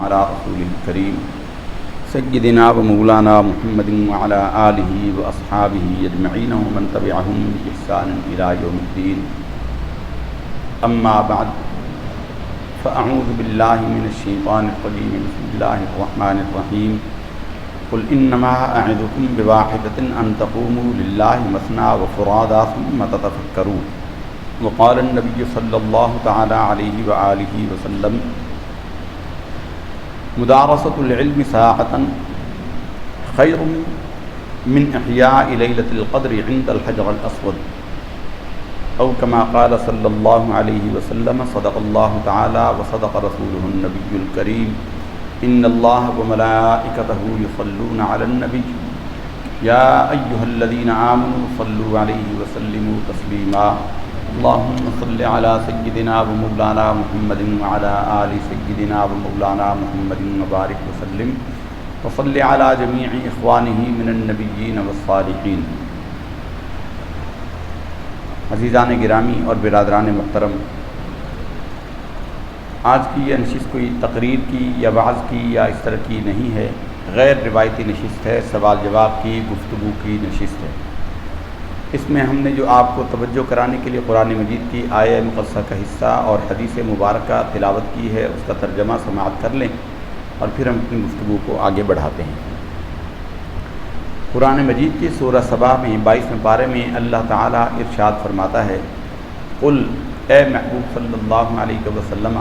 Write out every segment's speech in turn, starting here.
على رسوله الكريم سيدنا ومولانا محمد وعلى آله وأصحابه أجمعين ومن تبعهم بإحسان إلى يوم الدين. أما بعد فأعوذ بالله من الشيطان الرجيم. بسم الله الرحمن الرحيم. قل إنما أعظكم بواحدة أن تقوموا لله مثنى وفرادا ثم تتفكروا. وقال النبي صلى الله تعالى عليه وآله وسلم مدارسة العلم ساعة خير من إحياء ليلة القدر عند الحجر الأسود، أو كما قال صلى الله عليه وسلم صدق الله تعالى وصدق رسوله النبي الكريم. إن الله وملائكته يصلون على النبي يا أيها الذين آمنوا صلوا عليه وسلموا تسليما. اللهم صل على سيدنا ومولانا محمد وعلى آل سيدنا ومولانا محمد وبارك وسلم وصل على جميع إخوانه من النبيين والصالحين. عزیزان گرامی اور برادران محترم، آج کی یہ نشست کوئی تقریر کی یا وعظ کی یا اس طرح کی نہیں ہے، غیر روایتی نشست ہے، سوال جواب کی گفتگو کی نشست ہے. اس میں ہم نے جو آپ کو توجہ کرانے کے لیے قرآن مجید کی آیہ مقدسہ کا حصہ اور حدیث مبارکہ تلاوت کی ہے، اس کا ترجمہ سماعت کر لیں اور پھر ہم اپنی گفتگو کو آگے بڑھاتے ہیں. قرآن مجید کی سورہ سبا میں 22ویں پارے میں اللہ تعالیٰ ارشاد فرماتا ہے، قل اے محبوب صلی اللہ علیہ وسلم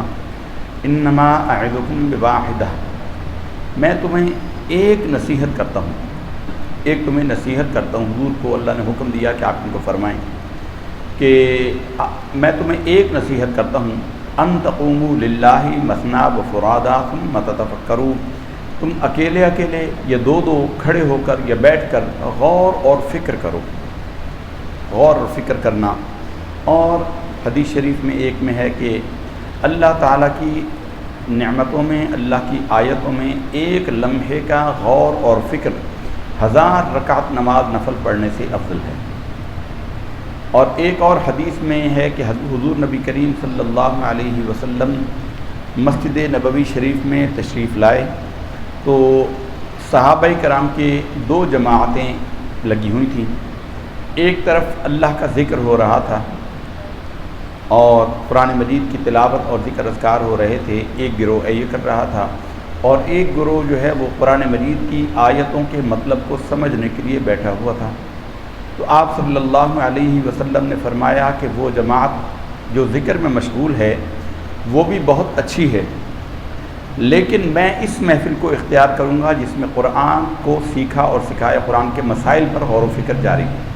انما اعظکم بواحدہ، میں تمہیں ایک نصیحت کرتا ہوں، ایک تمہیں نصیحت کرتا ہوں. حضور کو اللہ نے حکم دیا کہ آپ ان کو فرمائیں کہ میں تمہیں ایک نصیحت کرتا ہوں، ان تقوموا للہ مثنی وفرادا ثم تتفکروا، تم اکیلے اکیلے یا دو دو کھڑے ہو کر یا بیٹھ کر غور اور فکر کرو. غور اور فکر کرنا. اور حدیث شریف میں ایک میں ہے کہ اللہ تعالیٰ کی نعمتوں میں، اللہ کی آیتوں میں ایک لمحے کا غور اور فکر 1000 رکعت نماز نفل پڑھنے سے افضل ہے. اور ایک اور حدیث میں ہے کہ حضور نبی کریم صلی اللہ علیہ وسلم مسجد نبوی شریف میں تشریف لائے تو صحابہ کرام کے 2 جماعتیں لگی ہوئی تھیں. ایک طرف اللہ کا ذکر ہو رہا تھا اور قرآن مجید کی تلاوت اور ذکر اذکار ہو رہے تھے، ایک گروہ یہ کر رہا تھا، اور ایک گروہ جو ہے وہ قرآن مجید کی آیتوں کے مطلب کو سمجھنے کے لیے بیٹھا ہوا تھا. تو آپ صلی اللہ علیہ وسلم نے فرمایا کہ وہ جماعت جو ذکر میں مشغول ہے وہ بھی بہت اچھی ہے، لیکن میں اس محفل کو اختیار کروں گا جس میں قرآن کو سیکھا اور سکھایا، قرآن کے مسائل پر غور و فکر جاری ہے.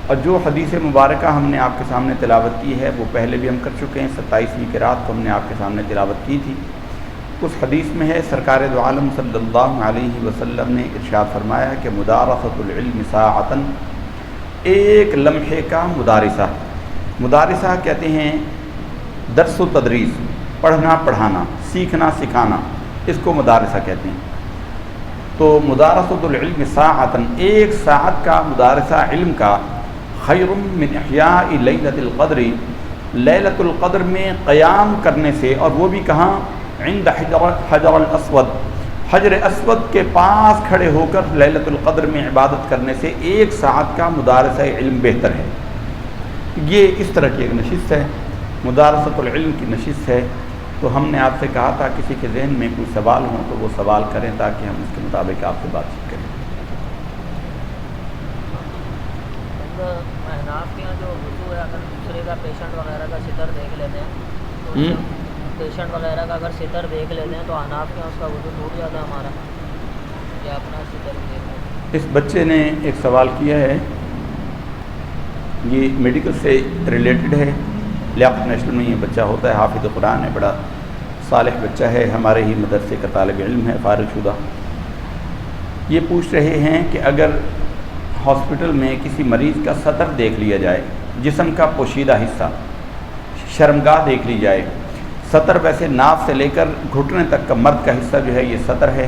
اور جو حدیث مبارکہ ہم نے آپ کے سامنے تلاوت کی ہے وہ پہلے بھی ہم کر چکے ہیں، 27ویں قرات کو ہم نے آپ کے سامنے تلاوت کی تھی. اس حدیث میں ہے سرکار دو عالم صلی اللہ علیہ وسلم نے ارشاد فرمایا کہ مدارسۃ العلم ساعۃ، ایک لمحے کا مدارسہ. مدارسہ کہتے ہیں درس و تدریس، پڑھنا پڑھانا، سیکھنا سکھانا، اس کو مدارسہ کہتے ہیں. تو مدارسۃ العلم ساعۃ، ایک ساعت کا مدارسہ علم کا، خیر من احیاء لیلۃ القدر، لیلۃ القدر میں قیام کرنے سے، اور وہ بھی کہاں؟ عند حجر الاسود، حجر اسود کے پاس کھڑے ہو کر لیلۃ القدر میں عبادت کرنے سے 1 ساعت کا مدارسہ علم بہتر ہے. یہ اس طرح کی ایک نشست ہے، مدارسۃ العلم کی نشست ہے. تو ہم نے آپ سے کہا تھا کسی کے ذہن میں کوئی سوال ہو تو وہ سوال کریں تاکہ ہم اس کے مطابق آپ سے بات چیت کریں. احناف کے یہاں جو وضو ہے، اگر دوسرے کا پیشنٹ وغیرہ کا ستر دیکھ لیتے ہیں تو پیشنٹ وغیرہ کا اگر ستر دیکھ لیتے ہیں تو احناف کے یہاں اس کا وضو ٹوٹ جاتا ہے ہمارا، یا اپنا ستر دیکھ لیتے ہیں. اس بچے نے ایک سوال کیا ہے، یہ میڈیکل سے ریلیٹڈ ہے. لیاقت نیشنل میں یہ بچہ ہوتا ہے، حافظ قرآن ہے، بڑا صالح بچہ ہے، ہمارے ہی مدرسے کا طالب علم ہے، فارغ شدہ. یہ پوچھ رہے ہیں کہ اگر ہاسپٹل میں کسی مریض کا سطر دیکھ لیا جائے، جسم کا پوشیدہ حصہ، شرمگاہ دیکھ لی جائے. سطر ویسے ناف سے لے کر گھٹنے تک کا مرد کا حصہ جو ہے یہ سطر ہے،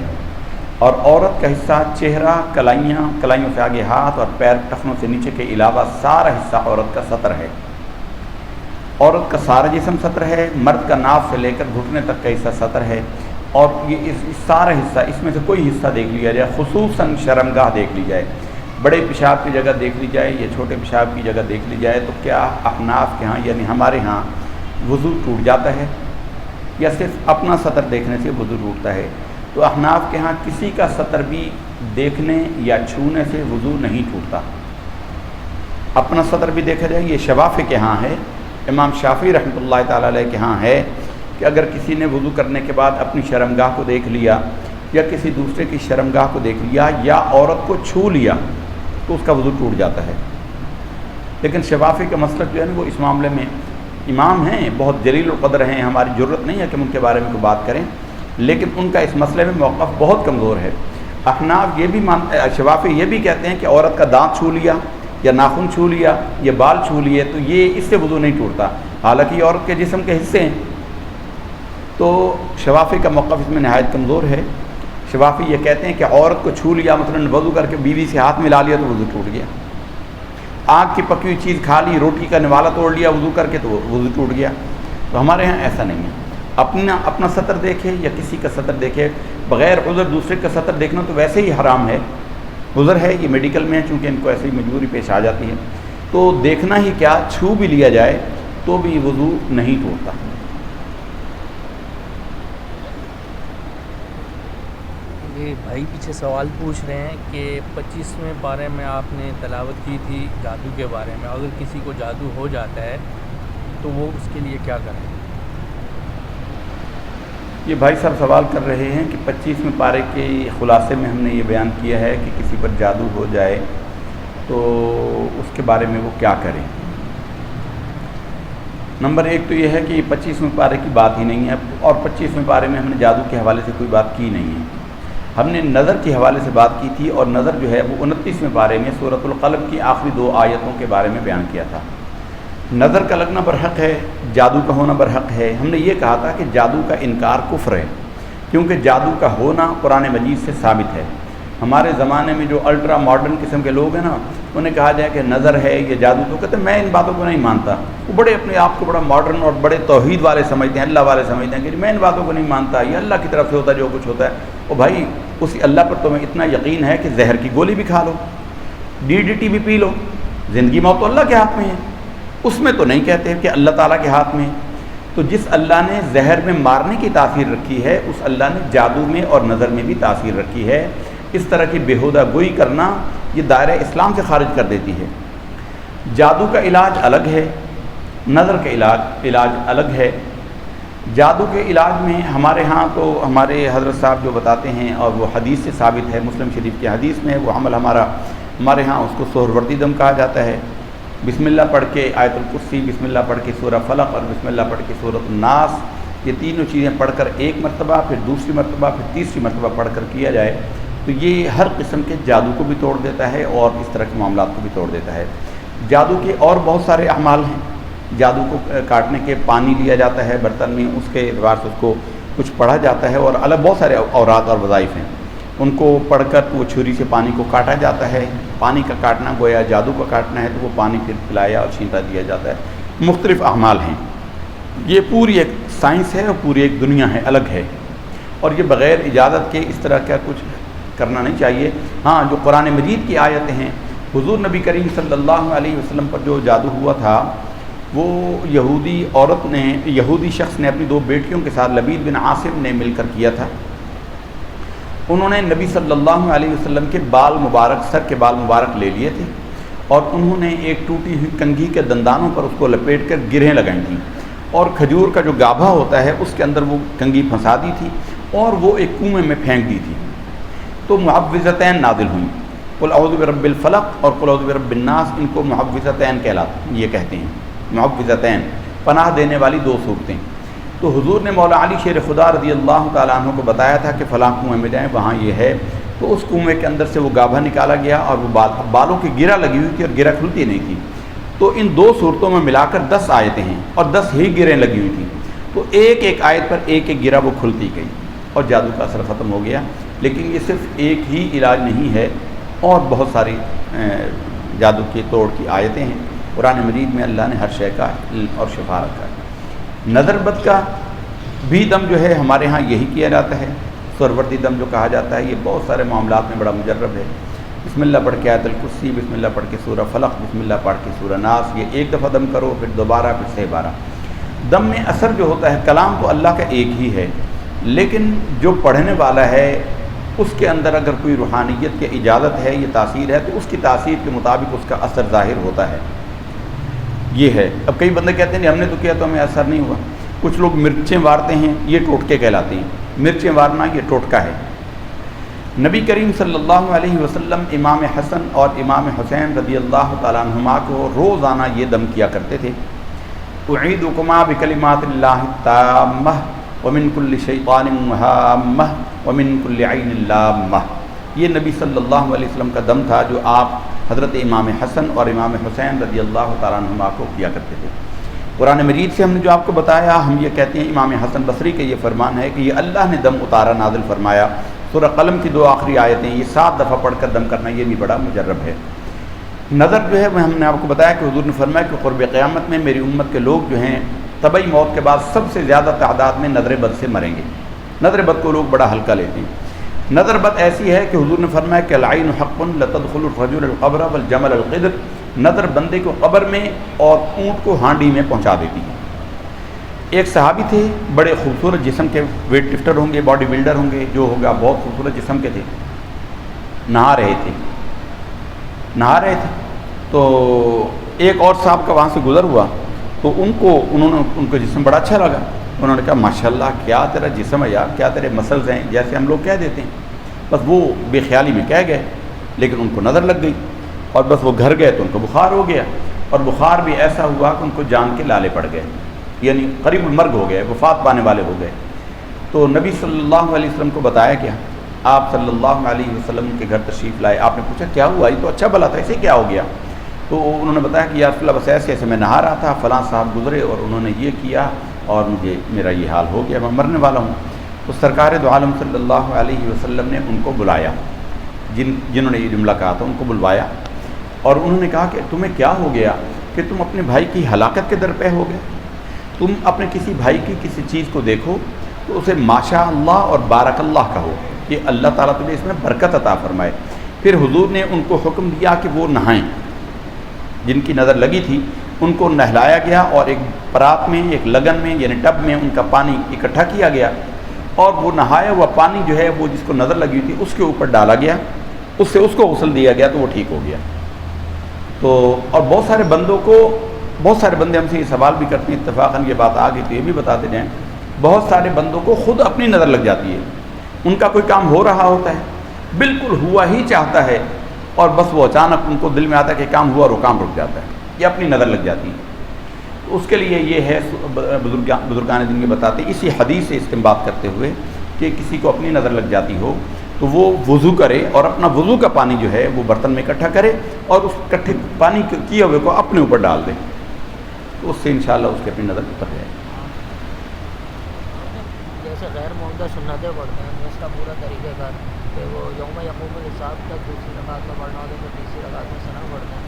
اور عورت کا حصہ چہرہ، کلائیوں سے آگے ہاتھ اور پیر، ٹخنوں سے نیچے کے علاوہ سارا حصہ عورت کا سطر ہے. عورت کا سارا جسم سطر ہے، مرد کا ناف سے لے کر گھٹنے تک کا حصہ سطر ہے. اور یہ اس سارا حصہ، اس میں سے کوئی حصہ دیکھ لیا جائے، خصوصاً شرمگاہ دیکھ لی جائے، بڑے پیشاب کی جگہ دیکھ لی جائے یا چھوٹے پیشاب کی جگہ دیکھ لی جائے، تو کیا احناف کے ہاں یعنی ہمارے ہاں وضو ٹوٹ جاتا ہے یا صرف اپنا سطر دیکھنے سے وضو ٹوٹتا ہے؟ تو احناف کے ہاں کسی کا سطر بھی دیکھنے یا چھونے سے وضو نہیں ٹوٹتا، اپنا سطر بھی دیکھا جائے۔ یہ شوافی کے ہاں ہے، امام شافعی رحمۃ اللہ تعالی علیہ کے ہاں ہے کہ اگر کسی نے وضو کرنے کے بعد اپنی شرمگاہ کو دیکھ لیا یا کسی دوسرے کی شرمگاہ کو دیکھ لیا یا عورت کو چھو لیا تو اس کا وضو ٹوٹ جاتا ہے۔ لیکن شوافی کا مسلک جو ہے نا وہ اس معاملے میں امام ہیں، بہت جلیل القدر ہیں، ہماری ضرورت نہیں ہے کہ ہم ان کے بارے میں کوئی بات کریں، لیکن ان کا اس مسئلے میں موقف بہت کمزور ہے۔ احناف یہ بھی شوافی یہ بھی کہتے ہیں کہ عورت کا دانت چھو لیا یا ناخن چھو لیا یا بال چھو لیے تو یہ اس سے وضو نہیں ٹوٹتا، حالانکہ یہ عورت کے جسم کے حصے ہیں۔ تو شوافی کا موقف اس میں نہایت کمزور ہے۔ شوافی یہ کہتے ہیں کہ عورت کو چھو لیا، مثلا وضو کر کے بیوی سے ہاتھ ملا لیا تو وضو ٹوٹ گیا، آگ کی پکی ہوئی چیز کھا لی، روٹی کا نوالا توڑ لیا وضو کر کے تو وضو ٹوٹ گیا۔ تو ہمارے ہاں ایسا نہیں ہے، اپنا سطر دیکھے یا کسی کا سطر دیکھے، بغیر عذر دوسرے کا سطر دیکھنا تو ویسے ہی حرام ہے۔ عذر ہے، یہ میڈیکل میں ہے، چونکہ ان کو ایسی مجبوری پیش آ جاتی ہے، تو دیکھنا ہی کیا، چھو بھی لیا جائے تو بھی وضو نہیں ٹوٹتا۔ یہ بھائی پیچھے سوال پوچھ رہے ہیں کہ 25ویں پارے میں آپ نے تلاوت کی تھی جادو کے بارے میں، اگر کسی کو جادو ہو جاتا ہے تو وہ اس کے لیے کیا کریں؟ یہ بھائی صاحب سوال کر رہے ہیں کہ 25ویں پارے کے خلاصے میں ہم نے یہ بیان کیا ہے کہ کسی پر جادو ہو جائے تو اس کے بارے میں وہ کیا کریں۔ نمبر ایک تو یہ ہے کہ 25ویں پارے کی بات ہی نہیں ہے، اور 25ویں پارے میں ہم نے جادو کے حوالے سے کوئی بات کی نہیں ہے۔ ہم نے نظر کے حوالے سے بات کی تھی، اور نظر جو ہے وہ 29ویں پارے میں سورۃ القلم کی آخری 2 آیتوں کے بارے میں بیان کیا تھا۔ نظر کا لگنا برحق ہے، جادو کا ہونا برحق ہے۔ ہم نے یہ کہا تھا کہ جادو کا انکار کفر ہے، کیونکہ جادو کا ہونا قرآن مجید سے ثابت ہے۔ ہمارے زمانے میں جو الٹرا ماڈرن قسم کے لوگ ہیں نا، انہیں کہا جائے کہ نظر ہے یہ جادو، تو کہتے ہیں میں ان باتوں کو نہیں مانتا۔ وہ بڑے اپنے آپ کو بڑا ماڈرن اور بڑے توحید والے سمجھتے ہیں، اللہ والے سمجھتے ہیں کہ میں ان باتوں کو نہیں مانتا، یہ اللہ کی طرف سے ہوتا ہے جو کچھ ہوتا ہے۔ اور بھائی اسی اللہ پر تمہیں اتنا یقین ہے کہ زہر کی گولی بھی کھا لو، DDT بھی پی لو، زندگی موت تو اللہ کے ہاتھ میں ہے، اس میں تو نہیں کہتے کہ اللہ تعالیٰ کے ہاتھ میں ہے۔ تو جس اللہ نے زہر میں مارنے کی تاثیر رکھی ہے، اس اللہ نے جادو میں اور نظر میں بھی تاثیر رکھی ہے۔ اس طرح کی بےہودہ گوئی کرنا یہ دائرہ اسلام سے خارج کر دیتی ہے۔ جادو کا علاج الگ ہے، نظر کا علاج الگ ہے۔ جادو کے علاج میں ہمارے ہاں تو ہمارے حضرت صاحب جو بتاتے ہیں، اور وہ حدیث سے ثابت ہے، مسلم شریف کی حدیث میں وہ عمل ہمارے ہاں اس کو سہروردی دم کہا جاتا ہے۔ بسم اللہ پڑھ کے آیت الکرسی، بسم اللہ پڑھ کے سورہ فلق اور بسم اللہ پڑھ کے سورۃ الناس، یہ تینوں چیزیں پڑھ کر ایک مرتبہ، پھر دوسری مرتبہ، پھر تیسری مرتبہ پڑھ کر کیا جائے تو یہ ہر قسم کے جادو کو بھی توڑ دیتا ہے اور اس طرح کے معاملات کو بھی توڑ دیتا ہے۔ جادو کے اور بہت سارے اعمال ہیں۔ جادو کو کاٹنے کے پانی لیا جاتا ہے برتن میں، اس کے اعتبار سے اس کو کچھ پڑھا جاتا ہے، اور الگ بہت سارے اوراد اور وظائف ہیں، ان کو پڑھ کر وہ چھری سے پانی کو کاٹا جاتا ہے۔ پانی کا کاٹنا گویا جادو کا کاٹنا ہے، تو وہ پانی پھر پلایا اور چھینٹا دیا جاتا ہے۔ مختلف اعمال ہیں، یہ پوری ایک سائنس ہے اور پوری ایک دنیا ہے، الگ ہے، اور یہ بغیر اجازت کے اس طرح کا کچھ کرنا نہیں چاہیے۔ ہاں جو قرآن مجید کی آیتیں ہیں، حضور نبی کریم صلی اللہ علیہ وسلم پر جو جادو ہوا تھا، وہ یہودی شخص نے اپنی 2 بیٹیوں کے ساتھ لبید بن عاصم نے مل کر کیا تھا۔ انہوں نے نبی صلی اللہ علیہ وسلم کے بال مبارک، سر کے بال مبارک لے لیے تھے، اور انہوں نے ایک ٹوٹی ہوئی کنگھی کے دندانوں پر اس کو لپیٹ کر گرہیں لگائی تھیں، اور کھجور کا جو گابھا ہوتا ہے اس کے اندر وہ کنگھی پھنسا دی تھی، اور وہ ایک کنویں میں پھینک دی تھی۔ تو معوذتین نازل ہوئیں، قل اعوذ برب الفلق اور قل اعوذ برب الناس، ان کو معوذتین یہ کہتے ہیں، معوذتین پناہ دینے والی 2 صورتیں۔ تو حضور نے مولا علی شیر خدا رضی اللہ تعالیٰ عنہ کو بتایا تھا کہ فلاں کنویں میں جائیں، وہاں یہ ہے۔ تو اس کنویں کے اندر سے وہ گابھا نکالا گیا، اور وہ بالوں کی گرہ لگی ہوئی تھی اور گرہ کھلتی نہیں تھی۔ تو ان 2 صورتوں میں ملا کر 10 آیتیں ہیں، اور 10 ہی گرہیں لگی ہوئی تھیں، تو ایک ایک آیت پر ایک ایک گرہ وہ کھلتی گئی، اور جادو کا اثر ختم ہو گیا۔ لیکن یہ صرف ایک ہی علاج نہیں ہے، اور بہت ساری جادو کے توڑ کی آیتیں ہیں۔ قرآن مجید میں اللہ نے ہر شے کا علم اور شفا رکھا ہے۔ نظر بد کا بھی دم جو ہے ہمارے ہاں یہی کیا جاتا ہے، سروردی دم جو کہا جاتا ہے، یہ بہت سارے معاملات میں بڑا مجرب ہے۔ بسم اللہ پڑھ کے آیت الکرسی، بسم اللہ پڑھ کے سورہ فلق، بسم اللہ پڑھ کے سورہ ناس، یہ ایک دفعہ دم کرو، پھر دوبارہ، پھر 6 بارہ۔ دم میں اثر جو ہوتا ہے، کلام تو اللہ کا ایک ہی ہے، لیکن جو پڑھنے والا ہے اس کے اندر اگر کوئی روحانیت کی اجازت ہے، یہ تاثیر ہے، تو اس کی تاثیر کے مطابق اس کا اثر ظاہر ہوتا ہے۔ یہ ہے۔ اب کئی بندے کہتے ہیں ہم نے تو کیا تو ہمیں اثر نہیں ہوا۔ کچھ لوگ مرچیں وارتے ہیں، یہ ٹوٹکے کہلاتے ہیں۔ مرچیں وارنا یہ ٹوٹکا ہے۔ نبی کریم صلی اللہ علیہ وسلم امام حسن اور امام حسین رضی اللہ تعالیٰ عنہما کو روزانہ یہ دم کیا کرتے تھے، اعیدکما بکلمات اللہ التامہ ومن کل شیطان وہامہ ومن کل عین لامہ۔ یہ نبی صلی اللہ علیہ وسلم کا دم تھا جو آپ حضرت امام حسن اور امام حسین رضی اللہ تعالیٰ عنہما کو کیا کرتے تھے۔ قرآن مجید سے ہم نے جو آپ کو بتایا، ہم یہ کہتے ہیں امام حسن بصری کا یہ فرمان ہے کہ یہ اللہ نے دم اتارا، نازل فرمایا۔ سورہ قلم کی 2 آخری آیتیں، یہ 7 دفعہ پڑھ کر دم کرنا، یہ بھی بڑا مجرب ہے۔ نظر جو ہے وہ ہم نے آپ کو بتایا کہ حضور نے فرمایا کہ قرب قیامت میں میری امت کے لوگ جو ہیں طبعی موت کے بعد سب سے زیادہ تعداد میں نظر بد سے مریں گے۔ نظر بد کو لوگ بڑا ہلکا لیتے ہیں۔ نظر بد ایسی ہے کہ حضور نے فرمایا کہ العین حق لتدخل الرجل القبر والجمل القدر، نظر بندے کو قبر میں اور اونٹ کو ہانڈی میں پہنچا دیتی ہے۔ ایک صحابی تھے، بڑے خوبصورت جسم کے، ویٹ لفٹر ہوں گے، باڈی بلڈر ہوں گے، جو ہوگا بہت خوبصورت جسم کے تھے، نہا رہے تھے تو ایک اور صاحب کا وہاں سے گزر ہوا تو ان کو جسم بڑا اچھا لگا۔ انہوں نے کہا ماشاءاللہ کیا تیرا جسم ہے یار، کیا تیرے مسلز ہیں، جیسے ہم لوگ کہہ دیتے ہیں۔ بس وہ بے خیالی میں کہہ گئے، لیکن ان کو نظر لگ گئی اور بس وہ گھر گئے تو ان کو بخار ہو گیا، اور بخار بھی ایسا ہوا کہ ان کو جان کے لالے پڑ گئے، یعنی قریب المرگ ہو گئے، وفات پانے والے ہو گئے۔ تو نبی صلی اللہ علیہ وسلم کو بتایا گیا، آپ صلی اللہ علیہ وسلم کے گھر تشریف لائے، آپ نے پوچھا کیا ہوا، یہ تو اچھا بھلا تھا، اسے کیا ہو گیا؟ تو انہوں نے بتایا کہ یا رسول اللہ بس ایسے میں نہا رہا تھا، فلاں صاحب گزرے اور انہوں نے یہ کیا اور مجھے میرا یہ حال ہو گیا، میں مرنے والا ہوں۔ تو سرکار دو عالم صلی اللہ علیہ وسلم نے ان کو بلایا، جنہوں نے یہ جملہ کہا تھا ان کو بلوایا، اور انہوں نے کہا کہ تمہیں کیا ہو گیا کہ تم اپنے بھائی کی ہلاکت کے درپے ہو گئے؟ تم اپنے کسی بھائی کی کسی چیز کو دیکھو تو اسے ماشاء اللہ اور بارک اللہ کہو کہ اللہ تعالیٰ تمہیں اس میں برکت عطا فرمائے۔ پھر حضور نے ان کو حکم دیا کہ وہ نہائیں، جن کی نظر لگی تھی ان کو نہلایا گیا، اور ایک پرات میں، ایک لگن میں یعنی ٹب میں ان کا پانی اکٹھا کیا گیا، اور وہ نہایا ہوا پانی جو ہے وہ جس کو نظر لگی تھی اس کے اوپر ڈالا گیا، اس سے اس کو غسل دیا گیا تو وہ ٹھیک ہو گیا۔ تو اور بہت سارے بندے ہم سے یہ سوال بھی کرتے ہیں، اتفاقاً یہ بات آ گئی تو یہ بھی بتاتے جائیں، بہت سارے بندوں کو خود اپنی نظر لگ جاتی ہے، ان کا کوئی کام ہو رہا ہوتا ہے، بالکل ہوا ہی چاہتا ہے، اور بس وہ اچانک ان کو دل میں آتا ہے کہ کام ہوا اور وہ کام رک جاتا ہے، یہ اپنی نظر لگ جاتی ہے۔ تو اس کے لیے یہ ہے بزرگان دین کے بتاتے اسی حدیث سے استنباط کرتے ہوئے کہ کسی کو اپنی نظر لگ جاتی ہو تو وہ وضو کرے اور اپنا وضو کا پانی جو ہے وہ برتن میں اکٹھا کرے اور اس اکٹھے پانی کیے ہوئے کو اپنے اوپر ڈال دے، تو اس سے انشاءاللہ اس کی اپنی نظر اتر جائے۔ جیسے غیر معمدہ سنتیں پڑھتے ہیں اس کا پورا طریقہ کار کہ وہ یوم یقوم الحساب تک دوسری رکعت میں پڑھنا ہوتا ہے تو تیسری رکعت میں ثنا پڑھتے ہیں،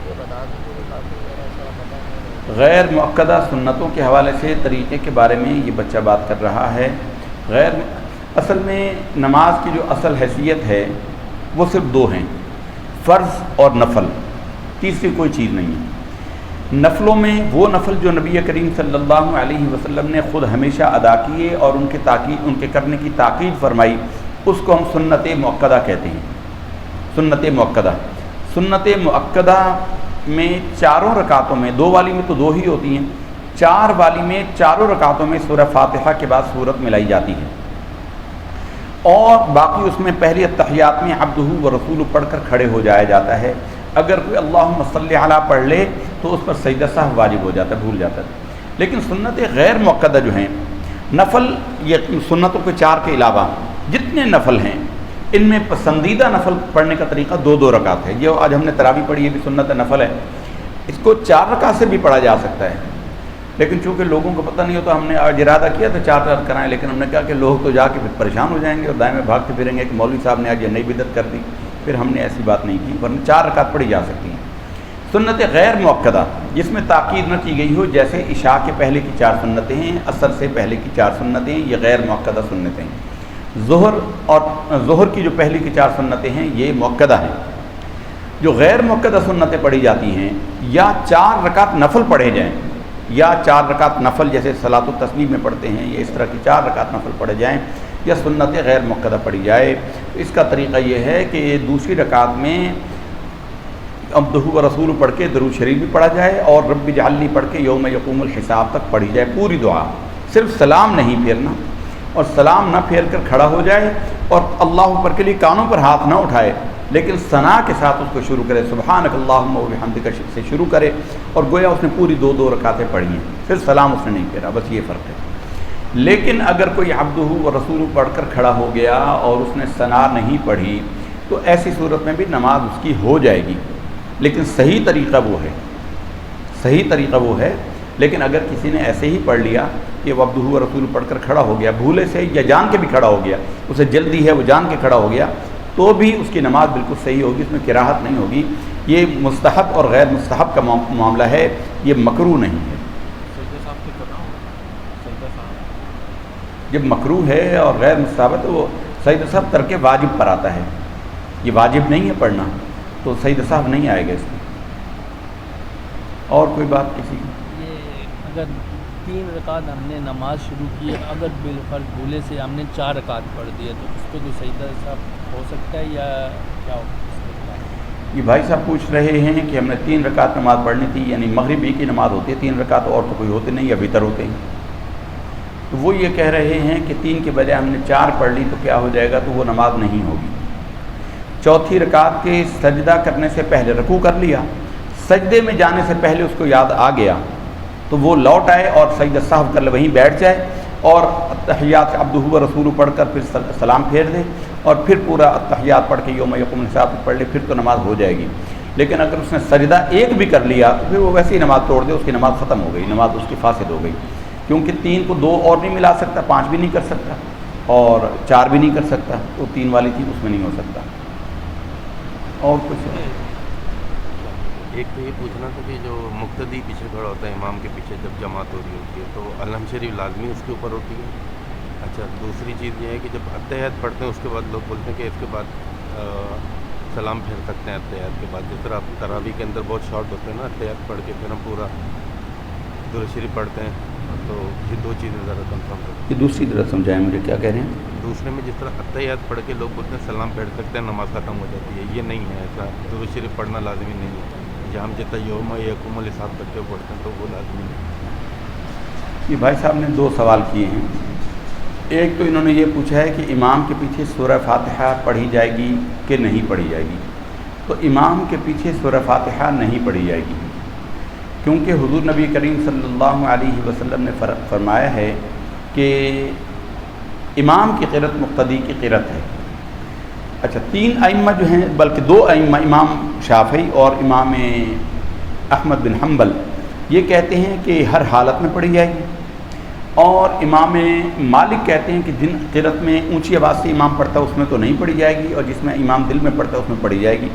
یہ بتا دیں کہ کافی ایسا پتہ نہیں۔ غیر مؤکدہ سنتوں کے حوالے سے طریقے کے بارے میں یہ بچہ بات کر رہا ہے۔ اصل میں نماز کی جو اصل حیثیت ہے وہ صرف 2 ہیں، فرض اور نفل، تیسری کوئی چیز نہیں ہے۔ نفلوں میں وہ نفل جو نبی کریم صلی اللہ علیہ وسلم نے خود ہمیشہ ادا کیے اور ان کے کرنے کی تاکید فرمائی، اس کو ہم سنت مؤکدہ کہتے ہیں۔ سنت مؤکدہ میں 4 رکعتوں میں، 2 والی میں تو 2 ہی ہوتی ہیں، 4 والی میں 4 رکعتوں میں سورہ فاتحہ کے بعد سورت ملائی جاتی ہے، اور باقی اس میں پہلی التحیات میں عبدہ و رسول پڑھ کر کھڑے ہو جایا جاتا ہے۔ اگر کوئی اللہم صلی علی پڑھ لے تو اس پر سجدہ سہو واجب ہو جاتا ہے، بھول جاتا ہے۔ لیکن سنت غیر مؤکدہ جو ہیں، نفل، یہ سنتوں کے 4 کے علاوہ جتنے نفل ہیں ان میں پسندیدہ نفل پڑھنے کا طریقہ 2 رکعت ہے۔ یہ آج ہم نے تراویح پڑھی، یہ بھی سنت نفل ہے، اس کو 4 رکعت سے بھی پڑھا جا سکتا ہے، لیکن چونکہ لوگوں کو پتہ نہیں ہوتا ہم نے آج ارادہ کیا تھا 4 رکعت کرائیں، لیکن ہم نے کہا کہ لوگ تو جا کے پھر پریشان ہو جائیں گے اور دائیں میں بھاگتے پھریں گے کہ مولوی صاحب نے آج یہ نئی بدعت کر دی، پھر ہم نے ایسی بات نہیں کی، ورنہ 4 رکعت پڑھی جا سکتی ہیں۔ سنت غیر مؤکدہ جس میں تاکید نہ کی گئی ہو، جیسے عشاء کے پہلے کی 4 سنتیں ہیں، عصر سے پہلے کی 4 سنتیں ہیں، یہ غیر مؤکدہ سنتیں ہیں۔ ظہر کی جو پہلے کی 4 سنتیں ہیں یہ مؤکدہ ہیں۔ جو غیر مؤکدہ سنتیں پڑھی جاتی ہیں، یا 4 رکعت نفل پڑھے جائیں، یا 4 رکعت نفل جیسے صلاۃ التسبیح میں پڑھتے ہیں، یہ اس طرح کی 4 رکعت نفل پڑھے جائیں، یا سنت غیر مؤکدہ پڑھی جائے، اس کا طریقہ یہ ہے کہ دوسری رکعت میں عبدہ و رسول پڑھ کے درود شریف بھی پڑھا جائے، اور رب اجعلنی پڑھ کے یوم یقوم الحساب تک پڑھی جائے پوری دعا، صرف سلام نہیں پھیرنا، اور سلام نہ پھیر کر کھڑا ہو جائے، اور اللہ اکبر کے لیے کانوں پر ہاتھ نہ اٹھائے، لیکن ثنا کے ساتھ اس کو شروع کرے، سبحانک اللہم و بحمدک سے شروع کرے، اور گویا اس نے پوری 2 رکعتیں پڑھی ہیں، پھر سلام اس نے نہیں پھیرا، بس یہ فرق ہے۔ لیکن اگر کوئی عبدہ و رسول پڑھ کر کھڑا ہو گیا اور اس نے ثنا نہیں پڑھی، تو ایسی صورت میں بھی نماز اس کی ہو جائے گی، لیکن صحیح طریقہ وہ ہے، لیکن اگر کسی نے ایسے ہی پڑھ لیا کہ وہ عبدہ و رسول پڑھ کر کھڑا ہو گیا، بھولے سے یا جان کے بھی کھڑا ہو گیا، اسے جلدی ہے وہ جان کے کھڑا ہو گیا، تو بھی اس کی نماز بالکل صحیح ہوگی، اس میں کراہت نہیں ہوگی۔ یہ مستحب اور غیر مستحب کا معاملہ ہے، یہ مکروہ نہیں ہے۔ جب مکروہ ہے اور غیر مستحب ہے تو وہ سجدہ سہو ترک واجب پر آتا ہے، یہ واجب نہیں ہے پڑھنا، تو سجدہ سہو نہیں آئے گا اس میں۔ اور کوئی بات کسی کی؟ یہ اگر 3 رکعت ہم نے نماز شروع کی، اگر بالفرض بھولے سے ہم نے 4 رکعت پڑھ دیا، تو اس پہ کوئی سجدہ سہو ہو سکتا ہے یا کیا ہو سکتا ہے؟ یہ بھائی صاحب پوچھ رہے ہیں کہ ہم نے 3 رکعت نماز پڑھنی تھی، یعنی مغربی کی نماز ہوتی ہے 3 رکعت، اور تو کوئی ہوتے نہیں، یا وتر ہوتے ہیں، تو وہ یہ کہہ رہے ہیں کہ 3 کے بجائے ہم نے 4 پڑھ لی تو کیا ہو جائے گا؟ تو وہ نماز نہیں ہوگی۔ چوتھی رکعت کے سجدہ کرنے سے پہلے رکوع کر لیا، سجدے میں جانے سے پہلے اس کو یاد آ گیا تو وہ لوٹ آئے اور سجدہ سہو کر لے، وہیں بیٹھ جائے، اور التحیات عبدہ و رسول پڑھ کر پھر سلام پھیر دے، اور پھر پورا التحیات پڑھ کے یوم یقوم الحساب پڑھ لے، پھر تو نماز ہو جائے گی۔ لیکن اگر اس نے سجدہ 1 بھی کر لیا تو پھر وہ ویسے ہی نماز توڑ دے، اس کی نماز ختم ہو گئی، نماز اس کی فاسد ہو گئی، کیونکہ 3 کو 2 اور نہیں ملا سکتا، 5 بھی نہیں کر سکتا، اور 4 بھی نہیں کر سکتا، تو 3 والی تھی اس میں نہیں ہو سکتا۔ اور کچھ ایک تو یہ پوچھنا تھا کہ جو مقتدی پیچھے کھڑا ہوتا ہے امام کے پیچھے جب جماعت ہو رہی ہوتی ہے، تو الحمد شریف لازمی اس کے اوپر ہوتی ہے؟ اچھا، دوسری چیز یہ ہے کہ جب التحیات پڑھتے ہیں اس کے بعد لوگ بولتے ہیں کہ اس کے بعد سلام پھیر سکتے ہیں التحیات کے بعد، جس طرح آپ تراویح کے اندر بہت شارٹ ہوتے ہیں نا، التحیات پڑھ کے پھر ہم پورا درود شریف پڑھتے ہیں، تو یہ 2 چیزیں ذرا کنفرم کریں۔ یہ دوسری طرح سمجھائیں مجھے، کیا کہہ رہے ہیں؟ دوسرے میں جس طرح التحیات پڑھ کے لوگ بولتے ہیں سلام پھیر سکتے ہیں، نماز ختم ہو جاتی ہے، یہ نہیں ہے ایسا، درود شریف پڑھنا لازمی نہیں ہے، جہاں ہم جتنا یوم یقوم الحساب تک کے پڑھتے ہیں تو وہ لازمی نہیں۔ یہ بھائی صاحب نے 2 سوال کیے ہیں۔ ایک تو انہوں نے یہ پوچھا ہے کہ امام کے پیچھے سورہ فاتحہ پڑھی جائے گی کہ نہیں پڑھی جائے گی؟ تو امام کے پیچھے سورہ فاتحہ نہیں پڑھی جائے گی، کیونکہ حضور نبی کریم صلی اللہ علیہ وسلم نے فرمایا ہے کہ امام کی قرأت مقتدی کی قرأت ہے۔ اچھا، 3 ائمہ جو ہیں، بلکہ 2 ائمہ، امام شافعی اور امام احمد بن حنبل، یہ کہتے ہیں کہ ہر حالت میں پڑھی جائے گی، اور امام مالک کہتے ہیں کہ جن قرأت میں اونچی آواز سے امام پڑھتا ہے اس میں تو نہیں پڑھی جائے گی، اور جس میں امام دل میں پڑھتا ہے اس میں پڑھی جائے گی۔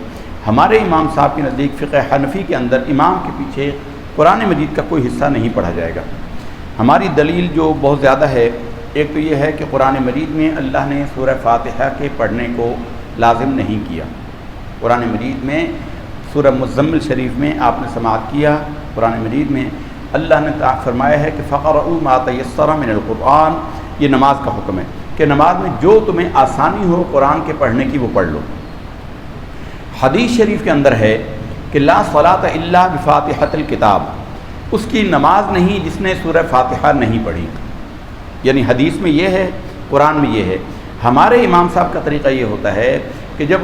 ہمارے امام صاحب کے نزدیک فقہ حنفی کے اندر امام کے پیچھے قرآن مجید کا کوئی حصہ نہیں پڑھا جائے گا۔ ہماری دلیل جو بہت زیادہ ہے، ایک تو یہ ہے کہ قرآن مجید میں اللہ نے سورہ فاتحہ کے پڑھنے کو لازم نہیں کیا۔ قرآن مجید میں سورہ مزمل شریف میں آپ نے سماعت کیا، قرآن مجید میں اللہ نے فرمایا ہے کہ فقرؤوا ما تیسر من القرآن، یہ نماز کا حکم ہے کہ نماز میں جو تمہیں آسانی ہو قرآن کے پڑھنے کی وہ پڑھ لو۔ حدیث شریف کے اندر ہے کہ لا صلاۃ الا بفاتحۃ الکتاب، اس کی نماز نہیں جس نے سورہ فاتحہ نہیں پڑھی، یعنی حدیث میں یہ ہے، قرآن میں یہ ہے۔ ہمارے امام صاحب کا طریقہ یہ ہوتا ہے کہ جب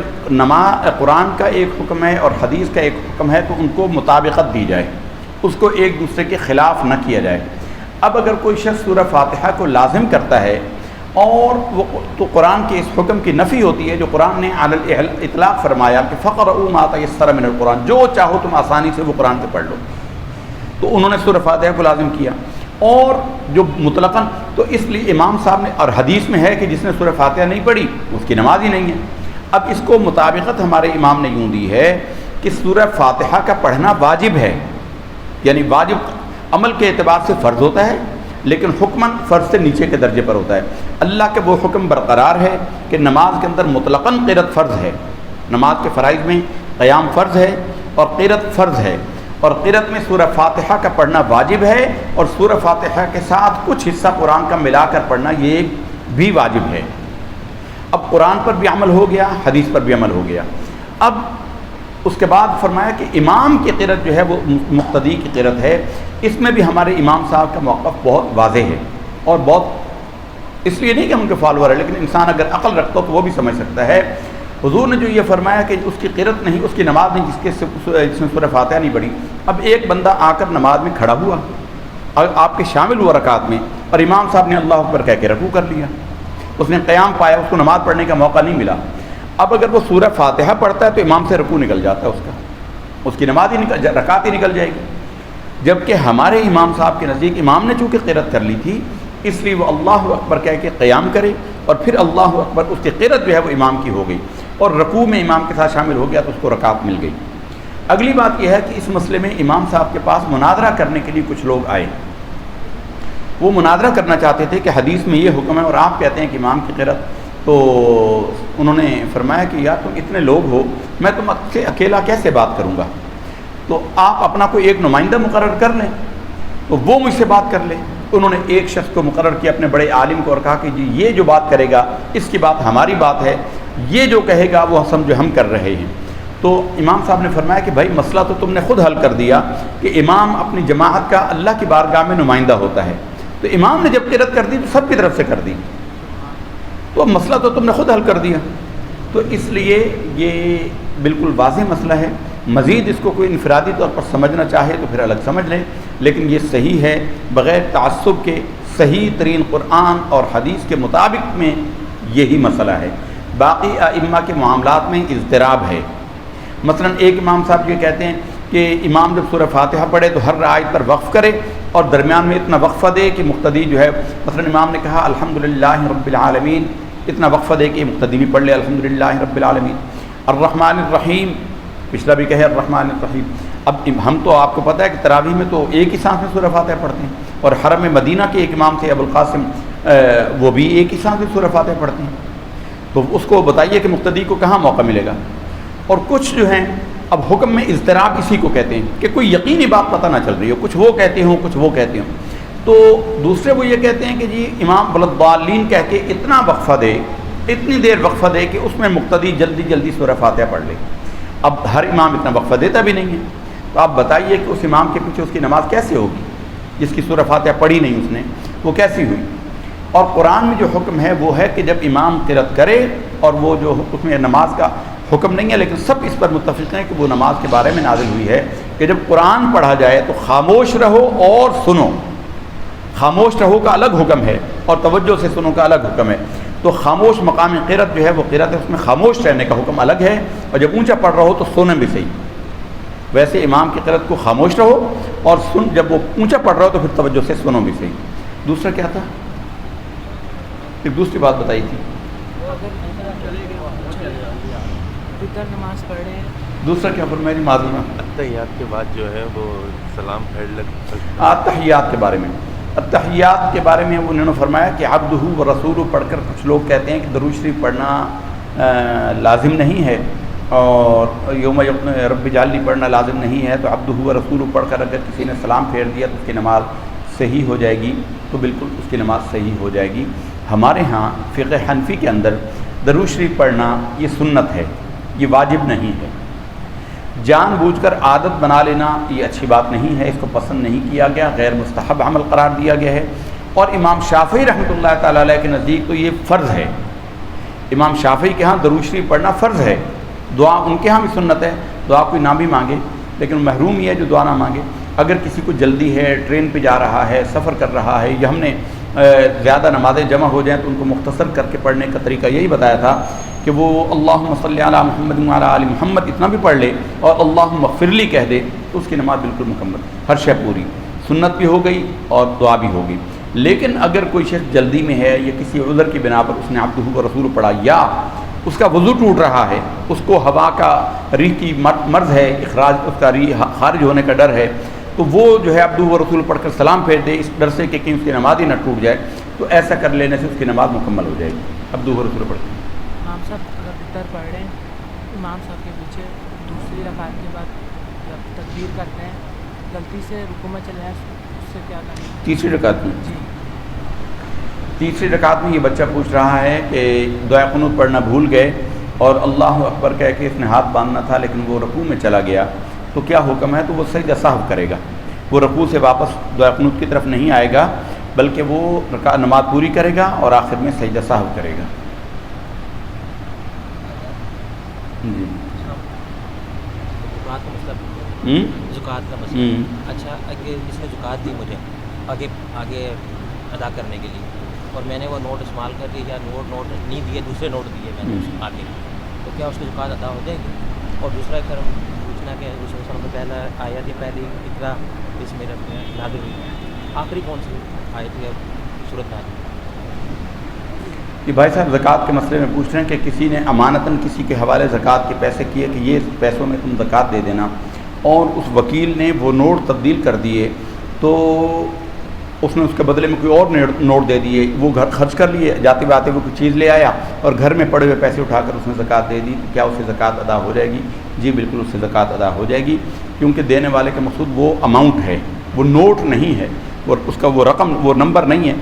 قرآن کا ایک حکم ہے اور حدیث کا ایک حکم ہے تو ان کو مطابقت دی جائے، اس کو ایک دوسرے کے خلاف نہ کیا جائے۔ اب اگر کوئی شخص سورہ فاتحہ کو لازم کرتا ہے اور وہ تو قرآن کے اس حکم کی نفی ہوتی ہے جو قرآن نے علی الاطلاق فرمایا کہ فقرؤوا ما تیسر من القرآن، جو چاہو تم آسانی سے وہ قرآن سے پڑھ لو، تو انہوں نے سورہ فاتحہ کو لازم کیا۔ اور جو مطلقاً، تو اس لیے امام صاحب نے، اور حدیث میں ہے کہ جس نے سورہ فاتحہ نہیں پڑھی اس کی نماز ہی نہیں ہے۔ اب اس کو مطابقت ہمارے امام نے یوں دی ہے کہ سورہ فاتحہ کا پڑھنا واجب ہے، یعنی واجب عمل کے اعتبار سے فرض ہوتا ہے، لیکن حکماً فرض سے نیچے کے درجے پر ہوتا ہے۔ اللہ کے وہ حکم برقرار ہے کہ نماز کے اندر مطلقاً قرأت فرض ہے، نماز کے فرائض میں قیام فرض ہے اور قرأت فرض ہے، اور قرأت میں سورہ فاتحہ کا پڑھنا واجب ہے، اور سورہ فاتحہ کے ساتھ کچھ حصہ قرآن کا ملا کر پڑھنا یہ بھی واجب ہے۔ اب قرآن پر بھی عمل ہو گیا، حدیث پر بھی عمل ہو گیا۔ اب اس کے بعد فرمایا کہ امام کی قرأت جو ہے وہ مقتدی کی قرأت ہے، اس میں بھی ہمارے امام صاحب کا موقف بہت واضح ہے، اور بہت اس لیے نہیں کہ ان کے فالوور ہے، لیکن انسان اگر عقل رکھتا ہو تو وہ بھی سمجھ سکتا ہے۔ حضور نے جو یہ فرمایا کہ اس کی قرأت نہیں، اس کی نماز نہیں جس میں سورہ فاتحہ نہیں پڑھی۔ اب ایک بندہ آ کر نماز میں کھڑا ہوا اور آپ کے شامل ہوا رکعت میں، اور امام صاحب نے اللہ اکبر کہہ کے رکوع کر لیا، اس نے قیام پایا، اس کو نماز پڑھنے کا موقع نہیں ملا۔ اب اگر وہ سورہ فاتحہ پڑھتا ہے تو امام سے رکوع نکل جاتا ہے، اس کی نماز ہی رکعت ہی نکل جائے گی۔ جبکہ ہمارے امام صاحب کے نزدیک امام نے چونکہ قرأت کر لی تھی، اس لیے وہ اللہ اکبر کہہ کے قیام کرے، اور پھر اللہ اکبر، اس کی قرأت جو ہے وہ امام کی ہو گئی، اور رکوع میں امام کے ساتھ شامل ہو گیا تو اس کو رکعت مل گئی۔ اگلی بات یہ ہے کہ اس مسئلے میں امام صاحب کے پاس مناظرہ کرنے کے لیے کچھ لوگ آئے، وہ مناظرہ کرنا چاہتے تھے کہ حدیث میں یہ حکم ہے اور آپ کہتے ہیں کہ امام کی قرأت، تو انہوں نے فرمایا کہ یار تم اتنے لوگ ہو، میں تم سے اکیلا کیسے بات کروں گا، تو آپ اپنا کوئی ایک نمائندہ مقرر کر لیں تو وہ مجھ سے بات کر لیں۔ انہوں نے ایک شخص کو مقرر کیا اپنے بڑے عالم کو، اور کہا کہ جی یہ جو بات کرے گا اس کی بات ہماری بات ہے، یہ جو کہے گا وہ سمجھو ہم کر رہے ہیں۔ تو امام صاحب نے فرمایا کہ بھائی مسئلہ تو تم نے خود حل کر دیا کہ امام اپنی جماعت کا اللہ کی بارگاہ میں نمائندہ ہوتا ہے، تو امام نے جب قرأت کر دی تو سب کی طرف سے کر دی، تو اب مسئلہ تو تم نے خود حل کر دیا۔ تو اس لیے یہ بالکل واضح مسئلہ ہے، مزید اس کو کوئی انفرادی طور پر سمجھنا چاہے تو پھر الگ سمجھ لیں، لیکن یہ صحیح ہے بغیر تعصب کے، صحیح ترین قرآن اور حدیث کے مطابق میں یہی مسئلہ ہے۔ باقی ائمہ کے معاملات میں اضطراب ہے۔ مثلا ایک امام صاحب یہ کہتے ہیں کہ امام جب سورہ فاتحہ پڑھے تو ہر آیت پر وقف کرے اور درمیان میں اتنا وقفہ دے کہ مقتدی جو ہے، مثلا امام نے کہا الحمدللہ رب العالمین، اتنا وقفہ دے کہ مقتدی بھی پڑھ لے الحمدللہ رب العالمین۔ الرحمن الرحیم، پچھلا بھی کہے الرحمن الرحیم۔ اب ہم تو آپ کو پتہ ہے کہ تراویح میں تو ایک ہی سانس میں سورہ فاتحہ پڑھتے ہیں، اور حرم مدینہ کے ایک امام تھے ابو القاسم، وہ بھی ایک ہی سانس میں سورہ فاتحہ پڑھتے ہیں، تو اس کو بتائیے کہ مقتدی کو کہاں موقع ملے گا۔ اور کچھ جو ہیں اب حکم میں اضطراب اسی کو کہتے ہیں کہ کوئی یقینی بات پتہ نہ چل رہی ہو، کچھ وہ کہتے ہوں کچھ وہ کہتے ہوں، تو دوسرے وہ یہ کہتے ہیں کہ جی امام ولضالین کہہ کے اتنا وقفہ دے، اتنی دیر وقفہ دے کہ اس میں مقتدی جلدی جلدی سورہ فاتحہ پڑھ لے۔ اب ہر امام اتنا وقفہ دیتا بھی نہیں ہے، تو آپ بتائیے کہ اس امام کے پیچھے اس کی نماز کیسے ہوگی جس کی سورہ فاتحہ پڑھی نہیں اس نے، وہ کیسی ہوئی۔ اور قرآن میں جو حکم ہے وہ ہے کہ جب امام قرأت کرے، اور وہ جو اس میں نماز کا حکم نہیں ہے لیکن سب اس پر متفق ہیں کہ وہ نماز کے بارے میں نازل ہوئی ہے کہ جب قرآن پڑھا جائے تو خاموش رہو اور سنو۔ خاموش رہو کا الگ حکم ہے اور توجہ سے سنو کا الگ حکم ہے، تو خاموش مقام قرأت جو ہے وہ قرأت ہے، اس میں خاموش رہنے کا حکم الگ ہے، اور جب اونچا پڑھ رہو تو سونے بھی صحیح۔ ویسے امام کی قرأت کو خاموش رہو اور جب وہ اونچا پڑھ رہا ہو تو پھر توجہ سے سنو بھی صحیح۔ دوسرا کیا تھا؟ ایک دوسری بات بتائی تھی، نماز پڑھ رہے ہیں، دوسرا کیا فرمایا جی؟ معذرت، اتحیات کے بعد جو ہے وہ سلام پھیر لگ اتحیات کے بارے میں، اتحیات کے بارے میں انہوں نے فرمایا کہ عبدہ و رسولہ پڑھ کر کچھ لوگ کہتے ہیں کہ درود شریف پڑھنا لازم نہیں ہے، اور یوم رب اجعلنی پڑھنا لازم نہیں ہے، تو عبدہ و رسولہ پڑھ کر اگر کسی نے سلام پھیر دیا تو اس کی نماز صحیح ہو جائے گی، تو بالکل اس کی نماز صحیح ہو جائے گی۔ ہمارے ہاں فقہ حنفی کے اندر درود شریف پڑھنا یہ سنت ہے، یہ واجب نہیں ہے۔ جان بوجھ کر عادت بنا لینا یہ اچھی بات نہیں ہے، اس کو پسند نہیں کیا گیا، غیر مستحب عمل قرار دیا گیا ہے، اور امام شافعی رحمۃ اللہ تعالیٰ علیہ کے نزدیک تو یہ فرض ہے۔ امام شافعی کے ہاں درود شریف پڑھنا فرض ہے، دعا ان کے ہاں بھی سنت ہے، دعا کوئی نہ بھی مانگے، لیکن محروم یہ ہے جو دعا نہ مانگے۔ اگر کسی کو جلدی ہے، ٹرین پہ جا رہا ہے، سفر کر رہا ہے، یا ہم نے زیادہ نمازیں جمع ہو جائیں تو ان کو مختصر کر کے پڑھنے کا طریقہ یہی بتایا تھا کہ وہ اللہم صلی علی محمد وعلی آل محمد اتنا بھی پڑھ لے اور اللہم اغفر لی کہہ دے تو اس کی نماز بالکل مکمل، ہر شے پوری، سنت بھی ہو گئی اور دعا بھی ہو گئی۔ لیکن اگر کوئی شخص جلدی میں ہے یا کسی عذر کی بنا پر اس نے عبدہ و رسول پڑھا، یا اس کا وضو ٹوٹ رہا ہے، اس کو ہوا کا ریح کی مرض ہے، اخراج اس کا ریح خارج ہونے کا ڈر ہے، تو وہ جو ہے عبدہ ورسول پڑھ کر سلام پھیر دے اس ڈر سے کہ کہیں اس کی نماز ہی نہ ٹوٹ جائے، تو ایسا کر لینے سے اس کی نماز مکمل ہو جائے گی عبدہ ورسول پڑھ کے۔ امام صاحب اگر اتر پڑھ رہے ہیں امام صاحب کے پیچھے دوسری رکعت کے بعد جب تکبیر کرتے ہیں غلطی سے رکوع میں چلے جائیں اس سے کیا کریں؟ تیسری رکعت میں جی تیسری رکعت میں یہ بچہ پوچھ رہا ہے کہ دعائے قنوت پڑھنا بھول گئے اور اللہ اکبر کہہ کے اس نے ہاتھ باندھنا تھا لیکن وہ رکوع میں چلا گیا، تو کیا حکم ہے؟ تو وہ سجدہ سہو کرے گا، وہ رکوع سے واپس دعائے قنوت کی طرف نہیں آئے گا بلکہ وہ نماز پوری کرے گا اور آخر میں سجدہ سہو کرے گا۔ جی زکوٰۃ کا مسئلہ زکوٰۃ کا ہوں مسئلہ اچھا، اگر کسی نے زکوٰۃ دی مجھے آگے ادا کرنے کے لیے اور میں نے وہ نوٹ استعمال کر دی یا نوٹ نہیں دیے، دوسرے نوٹ دیے میں نے آگے، تو کیا اس کی زکوٰۃ ادا ہو جائے گی؟ اور دوسرا پھر پوچھنا کہ رسول صلی اللہ علیہ وسلم پہلا آیت یا پہلی اقرا اس میں نازل ہوئی، آخری کون سی آیت یا صورت نازل؟ کہ بھائی صاحب زکوٰۃ کے مسئلے میں پوچھ رہے ہیں کہ کسی نے امانتاً کسی کے حوالے زکوٰۃ کے پیسے کیے کہ یہ پیسوں میں تم زکوٰۃ دے دینا، اور اس وکیل نے وہ نوٹ تبدیل کر دیے، تو اس نے اس کے بدلے میں کوئی اور نوٹ دے دیے، وہ گھر خرچ کر لیے، جاتے باتے وہ کوئی چیز لے آیا اور گھر میں پڑے ہوئے پیسے اٹھا کر اس نے زکوٰۃ دے دی، کیا اس سے زکوٰۃ ادا ہو جائے گی؟ جی بالکل اس سے زکوٰۃ ادا ہو جائے گی، کیونکہ دینے والے کا مقصود وہ اماؤنٹ ہے، وہ نوٹ نہیں ہے، اور اس کا وہ رقم وہ نمبر نہیں ہے،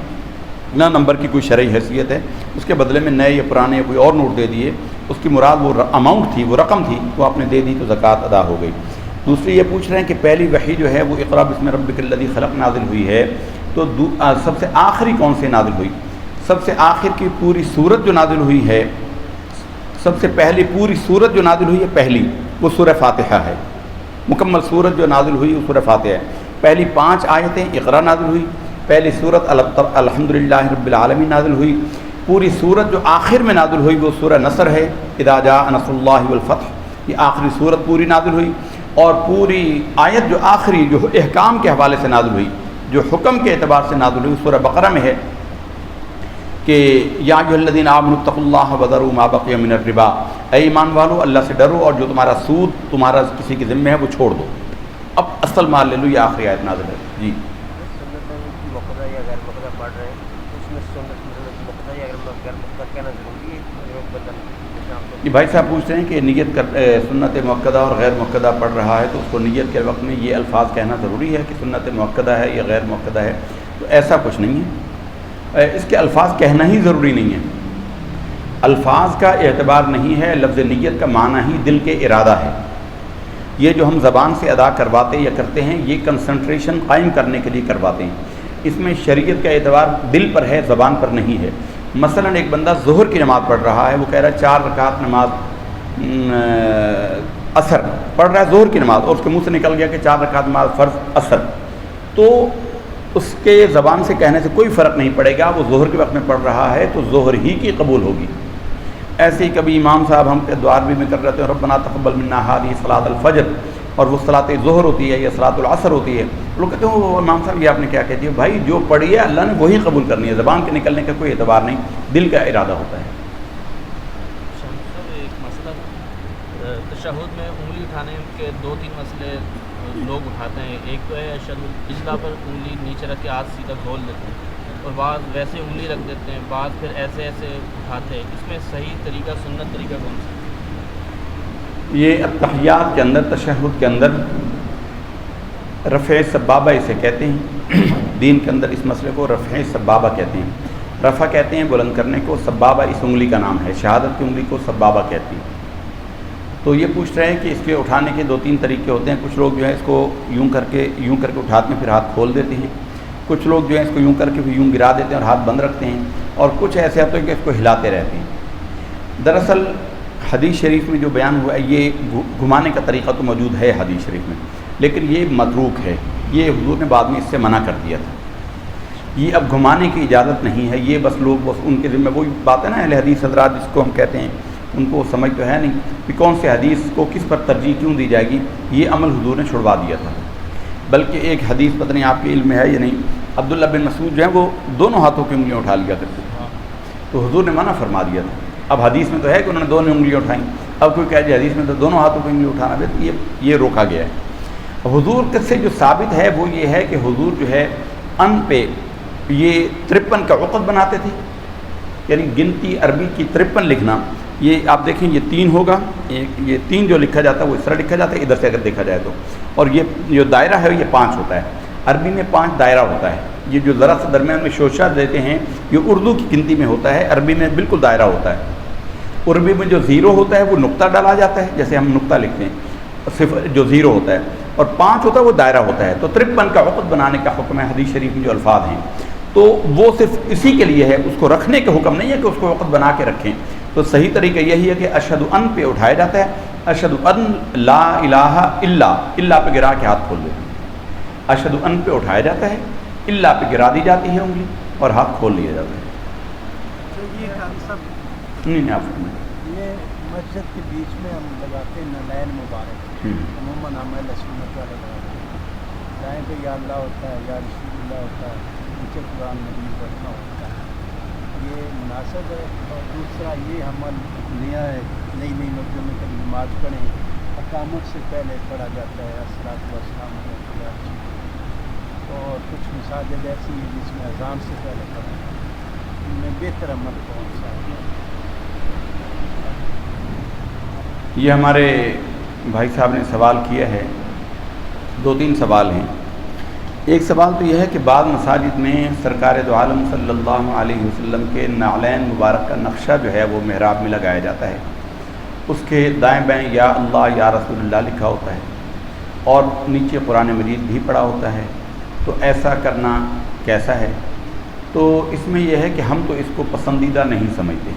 نہ نمبر کی کوئی شرعی حیثیت ہے، اس کے بدلے میں نئے یا پرانے یا کوئی اور نوٹ دے دیے، اس کی مراد وہ اماؤنٹ تھی، وہ رقم تھی، وہ آپ نے دے دی تو زکوٰۃ ادا ہو گئی۔ دوسری یہ پوچھ رہے ہیں کہ پہلی وحی جو ہے وہ اقرا بسم ربک الذی خلق نازل ہوئی ہے، تو سب سے آخری کون سے نازل ہوئی؟ سب سے آخر کی پوری سورت جو نازل ہوئی ہے، سب سے پہلی پوری سورت جو نازل ہوئی ہے پہلی، وہ سورہ فاتحہ ہے، مکمل سورت جو نازل ہوئی وہ سورہ فاتحہ ہے، پہلی 5 آیتیں اقرا نازل ہوئی، پہلی سورت الحمدللہ رب العالمین نازل ہوئی، پوری سورت جو آخر میں نازل ہوئی وہ سورہ نصر ہے، اذا جاء نصر اللہ والفتح، یہ آخری سورت پوری نازل ہوئی، اور پوری آیت جو آخری جو احکام کے حوالے سے نازل ہوئی، جو حکم کے اعتبار سے نازل ہوئی، سورہ بقرہ میں ہے کہ یا ایھا الذین آمنوا اتقوا اللہ وذروا ما بقی من الربا، اے ایمان والو اللہ سے ڈرو اور جو تمہارا سود تمہارا کسی کے ذمہ ہے وہ چھوڑ دو، اب اصل مال لے لو، یہ آخری آیت نازل ہے۔ جی مقتضا یا غیر مقتضا پڑھ رہے ہیں اس میں سنت مقتضا یا غیر مقتضا کہنا ضروری ہے؟ یہ بھائی صاحب پوچھ رہے ہیں کہ نیت کر سنت مؤکدہ اور غیر مؤکدہ پڑھ رہا ہے تو اس کو نیت کے وقت میں یہ الفاظ کہنا ضروری ہے کہ سنت مؤکدہ ہے یا غیر مؤکدہ ہے؟ تو ایسا کچھ نہیں ہے، اس کے الفاظ کہنا ہی ضروری نہیں ہے، الفاظ کا اعتبار نہیں ہے، لفظ نیت کا معنی ہی دل کے ارادہ ہے، یہ جو ہم زبان سے ادا کرواتے یا کرتے ہیں یہ کنسنٹریشن قائم کرنے کے لیے کرواتے ہیں، اس میں شریعت کا اعتبار دل پر ہے، زبان پر نہیں ہے۔ مثلا ایک بندہ ظہر کی نماز پڑھ رہا ہے، وہ کہہ رہا ہے 4 رکعت نماز عصر پڑھ رہا ہے ظہر کی نماز، اور اس کے منہ سے نکل گیا کہ 4 رکعت نماز فرض عصر، تو اس کے زبان سے کہنے سے کوئی فرق نہیں پڑے گا، وہ ظہر کے وقت میں پڑھ رہا ہے تو ظہر ہی کی قبول ہوگی۔ ایسے ہی کبھی امام صاحب ہم دعا بھی میں کر رہے ہیں ربنا تقبل منا هذه صلاۃ الفجر، اور وہ صلاۃ ظہر ہوتی ہے یا صلاۃ العصر ہوتی ہے، لوگ کہتے ہیں وہ امام صاحب یہ آپ نے کیا کہہ دیا؟ بھائی جو پڑھی ہے اللہ نے وہی قبول کرنی ہے، زبان کے نکلنے کا کوئی اعتبار نہیں، دل کا ارادہ ہوتا ہے۔ ایک مسئلہ تشہد میں انگلی اٹھانے کے 2-3 مسئلے لوگ اٹھاتے ہیں، ایک تو ہے اشہد اجلا پر انگلی نیچے رکھ کے ہاتھ سیدھا کھول دیتے ہیں، اور بعض ویسے انگلی رکھ دیتے ہیں، بعض پھر ایسے اٹھاتے ہیں، اس میں صحیح طریقہ سنت طریقہ کون سا؟ یہ اتحیات کے اندر تشہد کے اندر رفع سبابہ اسے کہتے ہیں، دین کے اندر اس مسئلے کو رفع سبابہ کہتے ہیں، رفع کہتے ہیں بلند کرنے کو، سبابہ اس انگلی کا نام ہے، شہادت کی انگلی کو سبابہ کہتے ہیں۔ تو یہ پوچھ رہے ہیں کہ اس کے اٹھانے کے 2-3 طریقے ہوتے ہیں، کچھ لوگ جو ہے اس کو یوں کر کے اٹھاتے ہیں پھر ہاتھ کھول دیتے ہیں، کچھ لوگ جو ہے اس کو یوں کر کے پھر یوں گرا دیتے ہیں اور ہاتھ بند رکھتے ہیں، اور کچھ ایسے ہوتے ہیں کہ اس کو ہلاتے رہتے ہیں۔ دراصل حدیث شریف میں جو بیان ہوا ہے یہ گھمانے کا طریقہ تو موجود ہے حدیث شریف میں، لیکن یہ متروک ہے، یہ حضور نے بعد میں اس سے منع کر دیا تھا، یہ اب گھمانے کی اجازت نہیں ہے، یہ بس لوگ بس ان کے ذمہ وہی بات ہے نا اہل حدیث حضرات جس کو ہم کہتے ہیں، ان کو سمجھ تو ہے نہیں کہ کون سے حدیث کو کس پر ترجیح کیوں دی جائے گی، یہ عمل حضور نے چھڑوا دیا تھا۔ بلکہ ایک حدیث پتہ نہیں آپ کے علم میں ہے یا نہیں، عبداللہ بن مسعود جو ہیں وہ دونوں ہاتھوں کی انگلیاں اٹھا لیا کرتے تھے، تو حضور نے منع فرما دیا تھا اب حدیث میں تو ہے کہ انہوں نے دونوں انگلیاں اٹھائیں، اب کوئی کہہ جائے حدیث میں تو دونوں ہاتھوں پہ انگلی اٹھانا ہے، تو یہ روکا گیا ہے۔ اب حضور سے جو ثابت ہے وہ یہ ہے کہ حضور جو ہے ان پہ یہ 53 کا عقد بناتے تھے، یعنی گنتی عربی کی 53 لکھنا، یہ آپ دیکھیں یہ 3 ہوگا، یہ 3 جو لکھا جاتا ہے وہ اس طرح لکھا جاتا ہے ادھر سے اگر دیکھا جائے تو، اور یہ جو دائرہ ہے یہ 5 ہوتا ہے، عربی میں 5 دائرہ ہوتا ہے، یہ جو ذرا سے درمیان میں شوشہ دیتے ہیں یہ اردو کی گنتی میں ہوتا ہے، عربی میں بالکل دائرہ ہوتا ہے۔ عربی میں جو 0 ہوتا ہے وہ نقطہ ڈالا جاتا ہے، جیسے ہم نقطہ لکھتے ہیں، صفر جو 0 ہوتا ہے، اور 5 ہوتا ہے وہ دائرہ ہوتا ہے۔ تو 53 کا عقد بنانے کا حکم ہے، حدیث شریف میں جو الفاظ ہیں تو وہ صرف اسی کے لیے ہے، اس کو رکھنے کا حکم نہیں ہے کہ اس کو عقد بنا کے رکھیں۔ تو صحیح طریقہ یہی ہے کہ اشہد ان پہ اٹھایا جاتا ہے، اشہد ان لا الہ الا پہ گرا کے ہاتھ کھول دیتے ہیں، اشہد ان پہ اٹھایا جاتا ہے، الا پہ گرا دی جاتی ہے انگلی اور ہاتھ کھول لیا جاتا ہے۔ تو یہ کانسیپٹ نہیں آپ یہ مسجد کے بیچ میں ہم لگاتے ہیں نلین مبارک، عموماً ہمیں سنت والے لگاتے ہیں، دائیں پہ یا اللہ ہوتا ہے یا رسول اللہ ہوتا ہے، نیچے قرآن مجید رکھنا ہوتا ہے، یہ مناسب ہے۔ اور دوسرا یہ عمل نیا ہے، نئی مسجد میں کبھی نماز پڑھیں اقامت سے پہلے پڑھا جاتا ہے الصلاۃ والسلام علیہ وسلم، اور کچھ مساجد ایسی ہیں جس میں اذان سے پہلے پڑھا جاتا ہے، ان میں بہتر عمل کون سا ہے؟ یہ ہمارے بھائی صاحب نے سوال کیا ہے، 2-3 سوال ہیں۔ ایک سوال تو یہ ہے کہ بعض مساجد میں سرکار دو عالم صلی اللہ علیہ وسلم کے نعلین مبارک کا نقشہ جو ہے وہ محراب میں لگایا جاتا ہے، اس کے دائیں بائیں یا اللہ یا رسول اللہ لکھا ہوتا ہے اور نیچے قرآن مجید بھی پڑھا ہوتا ہے، تو ایسا کرنا کیسا ہے؟ تو اس میں یہ ہے کہ ہم تو اس کو پسندیدہ نہیں سمجھتے،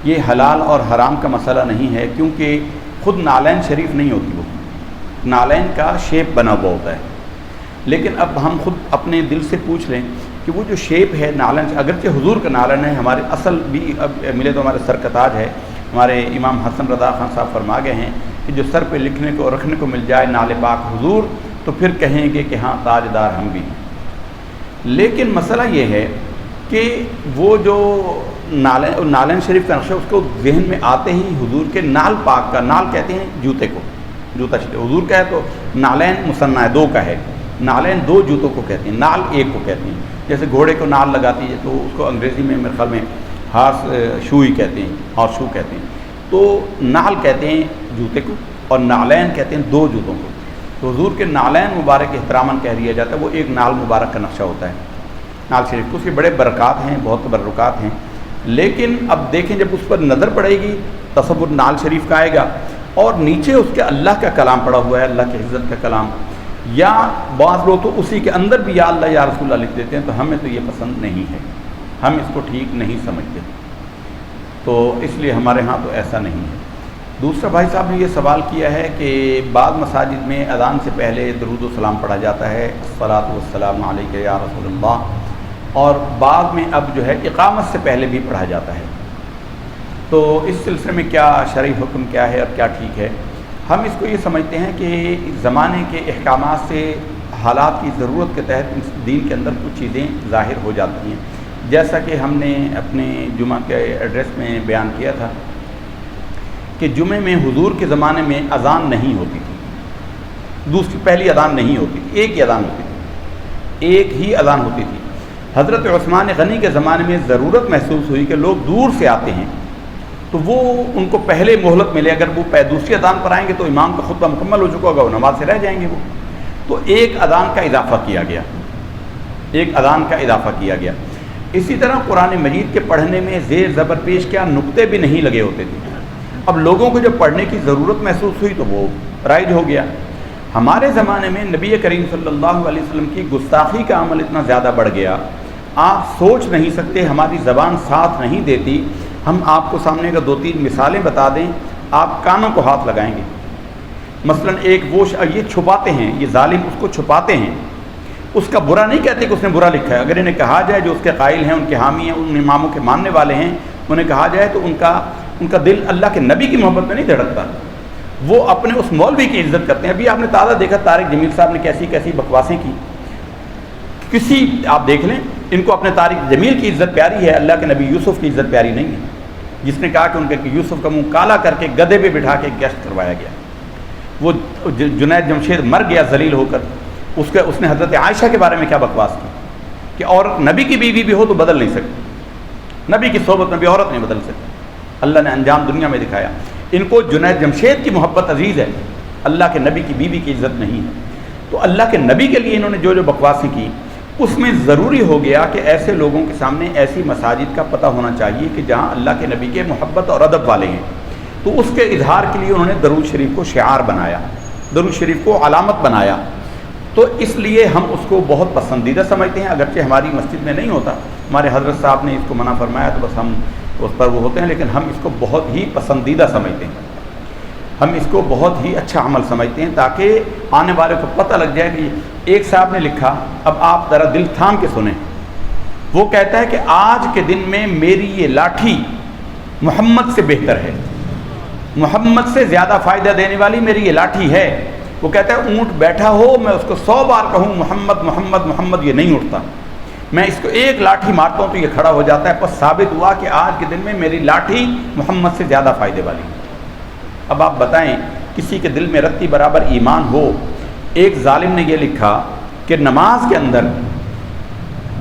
یہ حلال اور حرام کا مسئلہ نہیں ہے، کیونکہ خود نعلین شریف نہیں ہوتی، وہ نعلین کا شیپ بنا ہوا ہوتا ہے۔ لیکن اب ہم خود اپنے دل سے پوچھ لیں کہ وہ جو شیپ ہے نعلین، اگرچہ حضور کا نعلین ہے، ہمارے اصل بھی اب ملے تو ہمارے سر کا تاج ہے، ہمارے امام حسن رضا خان صاحب فرما گئے ہیں کہ جو سر پہ لکھنے کو رکھنے کو مل جائے نعل پاک حضور تو پھر کہیں گے کہ ہاں تاجدار ہم بھی ہیں۔ لیکن مسئلہ یہ ہے کہ وہ جو نعلین شریف کا نقشہ اس کو ذہن میں آتے ہی حضور کے نال پاک کا، نال کہتے ہیں جوتے کو، جوتا شریف حضور کا ہے تو نعلین مثنیٰ ہے، 2 کا ہے، نعلین 2 جوتوں کو کہتے ہیں، نال 1 کو کہتے ہیں، جیسے گھوڑے کو نال لگاتی ہے تو اس کو انگریزی میں میرے خیال میں ہارس شو ہی کہتے ہیں، ہارس شو کہتے ہیں، تو نال کہتے ہیں جوتے کو اور نعلین کہتے ہیں 2 جوتوں کو۔ تو حضور کے نعلین مبارک احتراماً کہہ دیا جاتا ہے، وہ ایک نال مبارک کا نقشہ ہوتا ہے نال شریف کو، اس کے بڑے برکات ہیں، بہت تبرکات ہیں۔ لیکن اب دیکھیں جب اس پر نظر پڑے گی تصور نال شریف کا آئے گا اور نیچے اس کے اللہ کا کلام پڑا ہوا ہے، اللہ کی عزت کا کلام، یا بعض لوگ تو اسی کے اندر بھی یا اللہ یا رسول اللہ لکھ دیتے ہیں، تو ہمیں تو یہ پسند نہیں ہے، ہم اس کو ٹھیک نہیں سمجھتے، تو اس لیے ہمارے ہاں تو ایسا نہیں ہے۔ دوسرا بھائی صاحب نے یہ سوال کیا ہے کہ بعض مساجد میں اذان سے پہلے درود و سلام پڑھا جاتا ہے، الصلاۃ والسلام علیک یا رسول اللہ، اور بعض میں اب جو ہے اقامت سے پہلے بھی پڑھا جاتا ہے، تو اس سلسلے میں کیا شرعی حکم کیا ہے اور کیا ٹھیک ہے؟ ہم اس کو یہ سمجھتے ہیں کہ زمانے کے احکامات سے حالات کی ضرورت کے تحت دین کے اندر کچھ چیزیں ظاہر ہو جاتی ہیں، جیسا کہ ہم نے اپنے جمعہ کے ایڈریس میں بیان کیا تھا کہ جمعے میں حضور کے زمانے میں اذان نہیں ہوتی تھی، دوسری پہلی اذان نہیں ہوتی تھی، ایک ہی اذان ہوتی تھی، ایک ہی اذان ہوتی تھی۔ حضرت عثمان غنی کے زمانے میں ضرورت محسوس ہوئی کہ لوگ دور سے آتے ہیں تو وہ ان کو پہلے مہلت ملے، اگر وہ دوسری اذان پر آئیں گے تو امام کا خطبہ مکمل ہو چکا ہوگا، وہ نماز سے رہ جائیں گے وہ، تو ایک اذان کا اضافہ کیا گیا، ایک اذان کا اضافہ کیا گیا۔ اسی طرح قرآن مجید کے پڑھنے میں زیر زبر پیش کیا نقطے بھی نہیں لگے ہوتے تھے، اب لوگوں کو جب پڑھنے کی ضرورت محسوس ہوئی تو وہ رائج ہو گیا۔ ہمارے زمانے میں نبی کریم صلی اللہ علیہ وسلم کی گستاخی کا عمل اتنا زیادہ بڑھ گیا، آپ سوچ نہیں سکتے، ہماری زبان ساتھ نہیں دیتی، ہم آپ کو سامنے کا 2-3 مثالیں بتا دیں، آپ کانوں کو ہاتھ لگائیں گے۔ مثلا ایک وہ یہ چھپاتے ہیں، یہ ظالم اس کو چھپاتے ہیں، اس کا برا نہیں کہتے کہ اس نے برا لکھا ہے، اگر انہیں کہا جائے جو اس کے قائل ہیں، ان کے حامی ہیں، ان اماموں کے ماننے والے ہیں، انہیں کہا جائے تو ان کا دل اللہ کے نبی کی محبت میں نہیں دھڑکتا، وہ اپنے اس مولوی کی عزت کرتے ہیں۔ ابھی آپ نے تازہ دیکھا طارق جمیل صاحب نے کیسی کیسی بکواسیں کی، کسی آپ دیکھ لیں، ان کو اپنے طارق جمیل کی عزت پیاری ہے، اللہ کے نبی یوسف کی عزت پیاری نہیں ہے، جس نے کہا کہ ان کے یوسف کا منہ کالا کر کے گدھے پہ بٹھا کے گشت کروایا گیا. وہ جنید جمشید مر گیا ذلیل ہو کر. اس نے حضرت عائشہ کے بارے میں کیا بکواس کی کہ عورت نبی کی بیوی بھی ہو تو بدل نہیں سکتی, نبی کی صحبت میں بھی عورت نہیں بدل سکتی. اللہ نے انجام دنیا میں دکھایا. ان کو جنید جمشید کی محبت عزیز ہے, اللہ کے نبی کی بیوی کی عزت نہیں ہے. تو اللہ کے نبی کے لیے انہوں نے جو بکواسیں کی, اس میں ضروری ہو گیا کہ ایسے لوگوں کے سامنے ایسی مساجد کا پتہ ہونا چاہیے کہ جہاں اللہ کے نبی کے محبت اور ادب والے ہیں. تو اس کے اظہار کے لیے انہوں نے درود شریف کو شعار بنایا, درود شریف کو علامت بنایا. تو اس لیے ہم اس کو بہت پسندیدہ سمجھتے ہیں, اگرچہ ہماری مسجد میں نہیں ہوتا, ہمارے حضرت صاحب نے اس کو منع فرمایا تو بس ہم اس پر وہ ہوتے ہیں, لیکن ہم اس کو بہت ہی پسندیدہ سمجھتے ہیں, ہم اس کو بہت ہی اچھا عمل سمجھتے ہیں تاکہ آنے والے کو پتہ لگ جائے کہ ایک صاحب نے لکھا, اب آپ ذرا دل تھام کے سنیں. وہ کہتا ہے کہ آج کے دن میں میری یہ لاٹھی محمد سے بہتر ہے, محمد سے زیادہ فائدہ دینے والی میری یہ لاٹھی ہے. وہ کہتا ہے اونٹ بیٹھا ہو میں اس کو 100 بار کہوں محمد محمد محمد یہ نہیں اٹھتا, میں اس کو ایک لاٹھی مارتا ہوں تو یہ کھڑا ہو جاتا ہے. بس ثابت ہوا کہ آج کے دن میں میری لاٹھی محمد سے زیادہ فائدے والی ہے. اب آپ بتائیں کسی کے دل میں رتی برابر ایمان ہو. ایک ظالم نے یہ لکھا کہ نماز کے اندر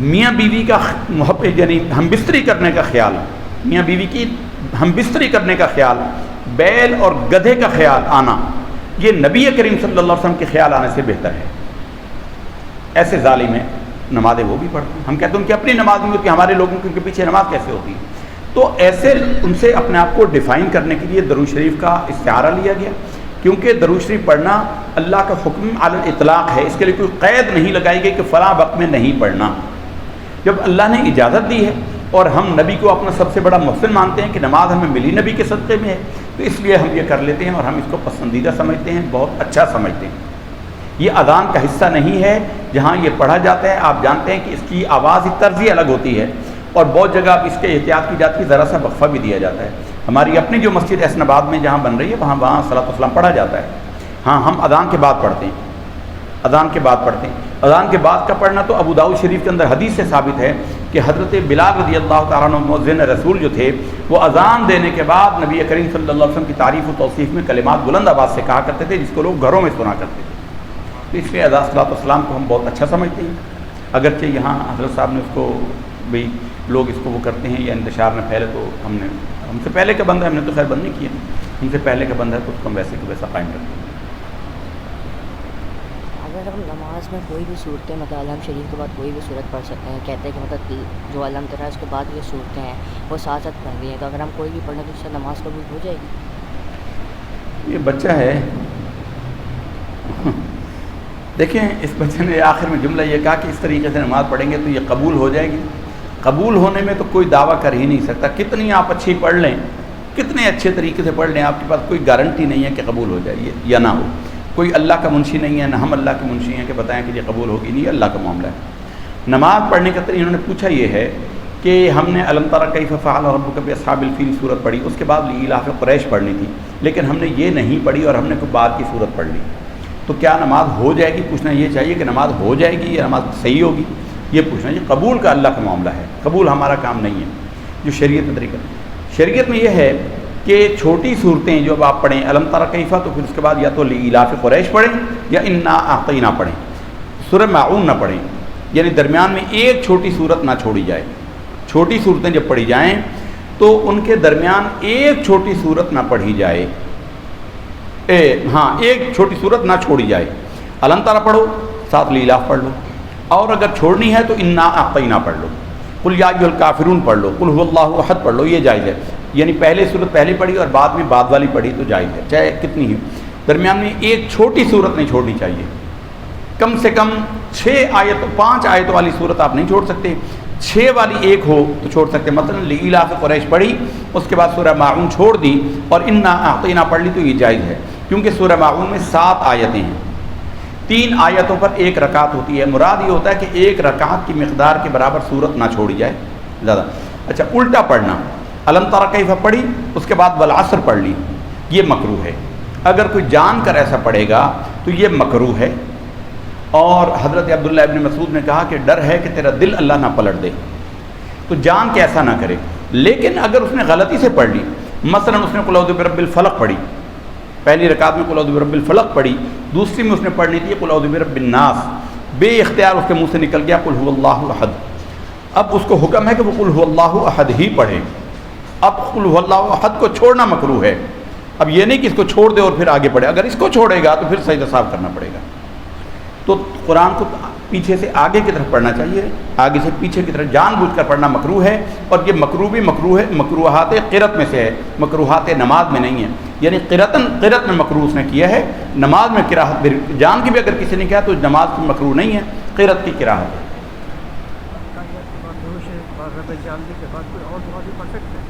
میاں بیوی کا محبت یعنی ہم بستری کرنے کا خیال, میاں بیوی کی ہم بستری کرنے کا خیال, بیل اور گدھے کا خیال آنا, یہ نبی کریم صلی اللہ علیہ وسلم کے خیال آنے سے بہتر ہے. ایسے ظالم ہیں, نمازیں وہ بھی پڑھتے ہیں, ہم کہتے ہیں ان کی اپنی نماز نہیں ہوتی, ہمارے لوگوں کے پیچھے نماز کیسے ہوتی ہے. تو ایسے ان سے اپنے آپ کو ڈیفائن کرنے کے لیے درود شریف کا استعارہ لیا گیا, کیونکہ درود شریف پڑھنا اللہ کا حکم علی الاطلاق ہے, اس کے لیے کوئی قید نہیں لگائی گئی کہ فلاں وقت میں نہیں پڑھنا. جب اللہ نے اجازت دی ہے اور ہم نبی کو اپنا سب سے بڑا محسن مانتے ہیں کہ نماز ہمیں ملی نبی کے صدقے میں ہے, تو اس لیے ہم یہ کر لیتے ہیں اور ہم اس کو پسندیدہ سمجھتے ہیں, بہت اچھا سمجھتے ہیں. یہ اذان کا حصہ نہیں ہے جہاں یہ پڑھا جاتا ہے. آپ جانتے ہیں کہ اس کی آواز طرز ہی الگ ہوتی ہے اور بہت جگہ اب اس کے احتیاط کی جاتی ہے, ذرا سا وقفہ بھی دیا جاتا ہے. ہماری اپنی جو مسجد حسن آباد میں جہاں بن رہی ہے وہاں صلاۃ والسلام پڑھا جاتا ہے. ہاں ہم اذان کے بعد پڑھتے ہیں, اذان کے بعد پڑھتے ہیں. اذان کے بعد کا پڑھنا تو ابو داؤد شریف کے اندر حدیث سے ثابت ہے کہ حضرت بلال رضی اللہ تعالیٰ عنہ مؤذن رسول جو تھے, وہ اذان دینے کے بعد نبی کریم صلی اللہ علیہ وسلم کی تعریف و توصیف میں کلمات بلند آواز سے کہا کرتے تھے, جس کو لوگ گھروں میں سنا کرتے تھے. تو اس لیے اذان صلاۃ والسلام کو ہم بہت اچھا سمجھتے ہیں, اگرچہ یہاں حضرت صاحب نے اس کو بھی لوگ اس کو وہ کرتے ہیں یا انتشار میں پھیلے, تو ہم سے پہلے کا بندہ, ہم نے تو خیر بند نہیں کیا, ہم سے پہلے کا بندہ ہے تو اس کو ہم ویسے کو ویسا قائم کرتے ہیں. اگر ہم نماز میں کوئی بھی صورتیں مطلب علم شریف کے بعد کوئی بھی صورت پڑھ سکتے ہیں, کہتے ہیں کہ مطلب جو علم ترا اس کے بعد یہ صورتیں ہیں وہ ساتھ ساتھ پڑھنی ہیں, تو اگر ہم کوئی بھی پڑھیں تو اس سے نماز قبول ہو جائے گی؟ یہ بچہ ہے, دیکھیں اس بچے نے آخر میں جملہ یہ کہا کہ اس طریقے سے نماز پڑھیں گے تو یہ قبول ہو جائے گی. قبول ہونے میں تو کوئی دعویٰ کر ہی نہیں سکتا, کتنی آپ اچھی پڑھ لیں, کتنے اچھے طریقے سے پڑھ لیں, آپ کے پاس کوئی گارنٹی نہیں ہے کہ قبول ہو جائے یا نہ ہو. کوئی اللہ کا منشی نہیں ہے, نہ ہم اللہ کے منشی ہیں کہ بتائیں کہ یہ قبول ہوگی, نہیں, اللہ کا معاملہ ہے. نماز پڑھنے کا طریقہ انہوں نے پوچھا یہ ہے کہ ہم نے الم تر کیف فعل ربک باصحاب الفیل صورت پڑھی, اس کے بعد لإیلاف قریش پڑھنی تھی, لیکن ہم نے یہ نہیں پڑھی اور ہم نے کوئی بعد کی صورت پڑھ لی, تو کیا نماز ہو جائے گی؟ پوچھنا یہ چاہیے کہ نماز ہو جائے گی یا نماز صحیح ہوگی, یہ پوچھنا. یہ قبول کا اللہ کا معاملہ ہے, قبول ہمارا کام نہیں ہے. جو شریعت میں طریقہ, شریعت میں یہ ہے کہ چھوٹی صورتیں جو اب آپ پڑھیں الم تر کیف, تو پھر اس کے بعد یا تو لإیلاف قریش پڑھیں یا انا اعطینا پڑھیں, سورہ ماعون نہ پڑھیں, یعنی درمیان میں ایک چھوٹی صورت نہ چھوڑی جائے. چھوٹی صورتیں جب پڑھی جائیں تو ان کے درمیان ایک چھوٹی صورت نہ پڑھی جائے, ایک چھوٹی صورت نہ چھوڑی جائے. الم تر پڑھو, ساتھ لإیلاف پڑھ لو, اور اگر چھوڑنی ہے تو انا اعطینا پڑھ لو, قل یا ایھا الکافرون پڑھ لو, قل ھو اللہ احد پڑھ لو, یہ جائز ہے. یعنی پہلے صورت پہلے پڑھی اور بعد میں بعد والی پڑھی تو جائز ہے, چاہے کتنی ہی. درمیان میں ایک چھوٹی صورت نہیں چھوڑنی چاہیے, کم سے کم 5 آیتوں والی صورت آپ نہیں چھوڑ سکتے, 6 والی ایک ہو تو چھوڑ سکتے. مثلا لإیلاف قریش پڑھی, اس کے بعد سورہ ماعون چھوڑ دی اور انا اعطینا پڑھ لی, تو یہ جائز ہے, کیونکہ سورہ ماعون میں 7 آیتیں ہیں, 3 آیتوں پر 1 رکعت ہوتی ہے. مراد یہ ہوتا ہے کہ 1 رکعت کی مقدار کے برابر صورت نہ چھوڑی جائے زیادہ. اچھا, الٹا پڑھنا, الم تر کیف پڑھی, اس کے بعد والعصر پڑھ لی, یہ مکروہ ہے. اگر کوئی جان کر ایسا پڑھے گا تو یہ مکروہ ہے. اور حضرت عبداللہ ابن مسعود نے کہا کہ ڈر ہے کہ تیرا دل اللہ نہ پلٹ دے, تو جان کے ایسا نہ کرے. لیکن اگر اس نے غلطی سے پڑھ لی، مثلا اس نے قل اعوذ برب الفلق پڑھی، پہلی رکعت میں قل اعوذ برب الفلق پڑھی، دوسری میں اس نے پڑھنی تھی قل اعوذ برب الناس، بے اختیار اس کے منہ سے نکل گیا قل هو اللہ احد، اب اس کو حکم ہے کہ وہ قل هو اللہ احد ہی پڑھے. اب قل هو اللہ احد کو چھوڑنا مکروہ ہے. اب یہ نہیں کہ اس کو چھوڑ دے اور پھر آگے پڑھے، اگر اس کو چھوڑے گا تو پھر سجدہ صاحب کرنا پڑے گا. تو قرآن کو پیچھے سے آگے کی طرف پڑھنا چاہیے، آگے سے پیچھے کی طرف جان بوجھ کر پڑھنا مکروہ ہے. اور یہ مکروہ بھی مکروہ ہے، مکروہات قرت میں سے ہے، مکروہات نماز میں نہیں ہے. یعنی قرت میں مکروہ اس نے کیا ہے، نماز میں قراءت جان کی بھی اگر کسی نے کیا تو نماز کی مکروہ نہیں ہے، قرت کی قراءت ہے.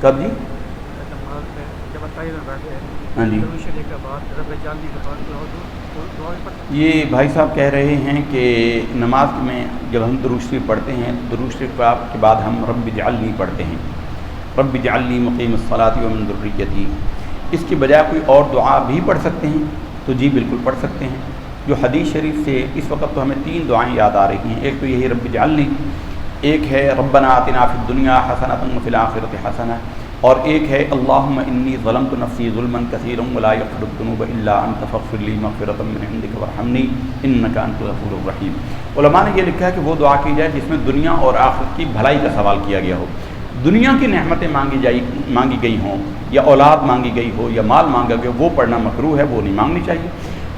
کب جی؟ ہاں جی، یہ بھائی صاحب کہہ رہے ہیں کہ نماز میں جب ہم درود شریف پڑھتے ہیں، درود شریف کے بعد ہم رب اجعلنی پڑھتے ہیں، رب اجعلنی مقیم الصلاۃ ومن ذریتی، اس کی بجائے کوئی اور دعا بھی پڑھ سکتے ہیں؟ تو جی بالکل پڑھ سکتے ہیں. جو حدیث شریف سے اس وقت تو ہمیں 3 دعائیں یاد آ رہی ہیں. ایک تو یہی رب اجعلنی، ایک ہے ربنا آتنا فی الدنیا حسنۃ وفی الآخرۃ حسنہ، اور ایک ہے اللہم انی ظلمت نفسی ظلما کثیرا ولا یغفر الذنوب الا انت فاغفر لی مغفرۃ من عندک وارحمنی انک انت الغفور الرحیم. علماء نے یہ لکھا ہے کہ وہ دعا کی جائے جس میں دنیا اور آخرت کی بھلائی کا سوال کیا گیا ہو. دنیا کی نعمتیں مانگی گئی ہوں، یا اولاد مانگی گئی ہو، یا مال مانگا گیا، وہ پڑھنا مکروہ ہے، وہ نہیں مانگنی چاہیے.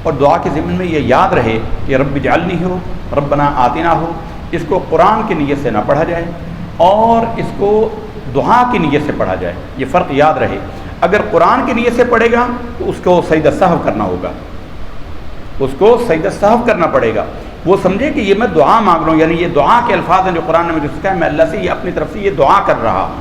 اور دعا کے ضمن میں یہ یاد رہے کہ رب اجعلنی ہو، ربنا آتنا ہو، اس کو قرآن کی نیت سے نہ پڑھا جائے اور اس کو دعا کی نیت سے پڑھا جائے. یہ فرق یاد رہے. اگر قرآن کی نیت سے پڑھے گا تو اس کو سجدہ سہو کرنا ہوگا، اس کو سجدہ سہو کرنا پڑے گا. وہ سمجھے کہ یہ میں دعا مانگ رہا ہوں، یعنی یہ دعا کے الفاظ ہیں جو قرآن نے مجھے سکھایا، میں اللہ سے یہ اپنی طرف سے یہ دعا کر رہا ہوں.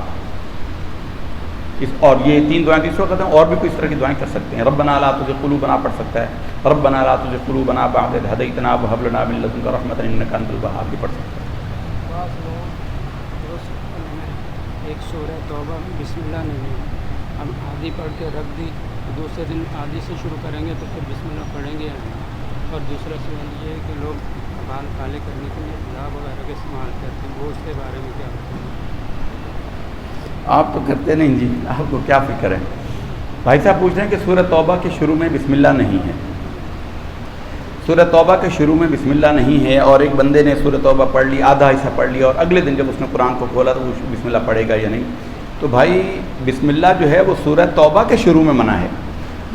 اور یہ 3 دعائیں تیسرے وقت ہیں، اور بھی کوئی اس طرح کی دعائیں کر سکتے ہیں. ربنا لا تزغ قلوبنا پڑھ سکتا ہے، ربنا لا تزغ قلوبنا بعد إذ هديتنا وهب لنا من لدنك رحمة إنك أنت الوهاب بھی پڑھ سکتا ہے. ایک سورہ توبہ میں بسم اللہ نہیں ہے، ہم آدھی پڑھ کے رکھ دی، دوسرے دن آدھی سے شروع کریں گے تو پھر بسم اللہ پڑھیں گے. اور دوسرا سوال یہ ہے کہ لوگ بال کالے کرنے کے لیے گلاب وغیرہ کا استعمال کرتے ہیں، وہ اس کے بارے میں کیا ہوتا ہے؟ آپ تو کرتے نہیں جی، آپ کو کیا فکر ہے. بھائی صاحب پوچھ رہے ہیں کہ سورہ توبہ کے شروع میں بسم اللہ نہیں ہے. سورہ توبہ کے شروع میں بسم اللہ نہیں ہے، اور ایک بندے نے سورہ توبہ پڑھ لی، آدھا حصہ پڑھ لیا، اور اگلے دن جب اس نے قرآن کو کھولا تو وہ بسم اللہ پڑھے گا یا نہیں؟ تو بھائی بسم اللہ جو ہے وہ سورہ توبہ کے شروع میں منع ہے،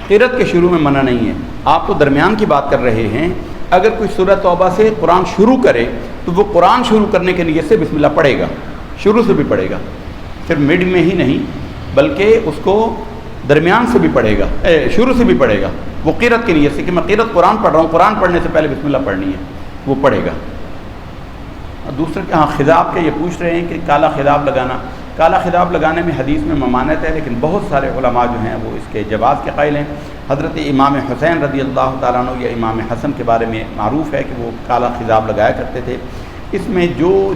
قرأت کے شروع میں منع نہیں ہے. آپ تو درمیان کی بات کر رہے ہیں. اگر کوئی سورہ توبہ سے قرآن شروع کرے تو وہ قرآن شروع کرنے کے نیت سے بسم اللہ پڑھے گا، شروع سے بھی پڑھے گا، پھر مڈ میں ہی نہیں بلکہ اس کو درمیان سے بھی پڑھے گا، شروع سے بھی پڑھے گا. وہ قرأت کی نیت سے کہ میں قرأت قرآن پڑھ رہا ہوں، قرآن پڑھنے سے پہلے بسم اللہ پڑھنی ہے، وہ پڑھے گا. دوسرا کہ خضاب کے یہ پوچھ رہے ہیں کہ کالا خضاب لگانا، کالا خضاب لگانے میں حدیث میں ممانعت ہے، لیکن بہت سارے علماء جو ہیں وہ اس کے جواز کے قائل ہیں. حضرت امام حسین رضی اللہ تعالیٰ عنہ یا امام حسن کے بارے میں معروف ہے کہ وہ کالا خضاب لگایا کرتے تھے. اس میں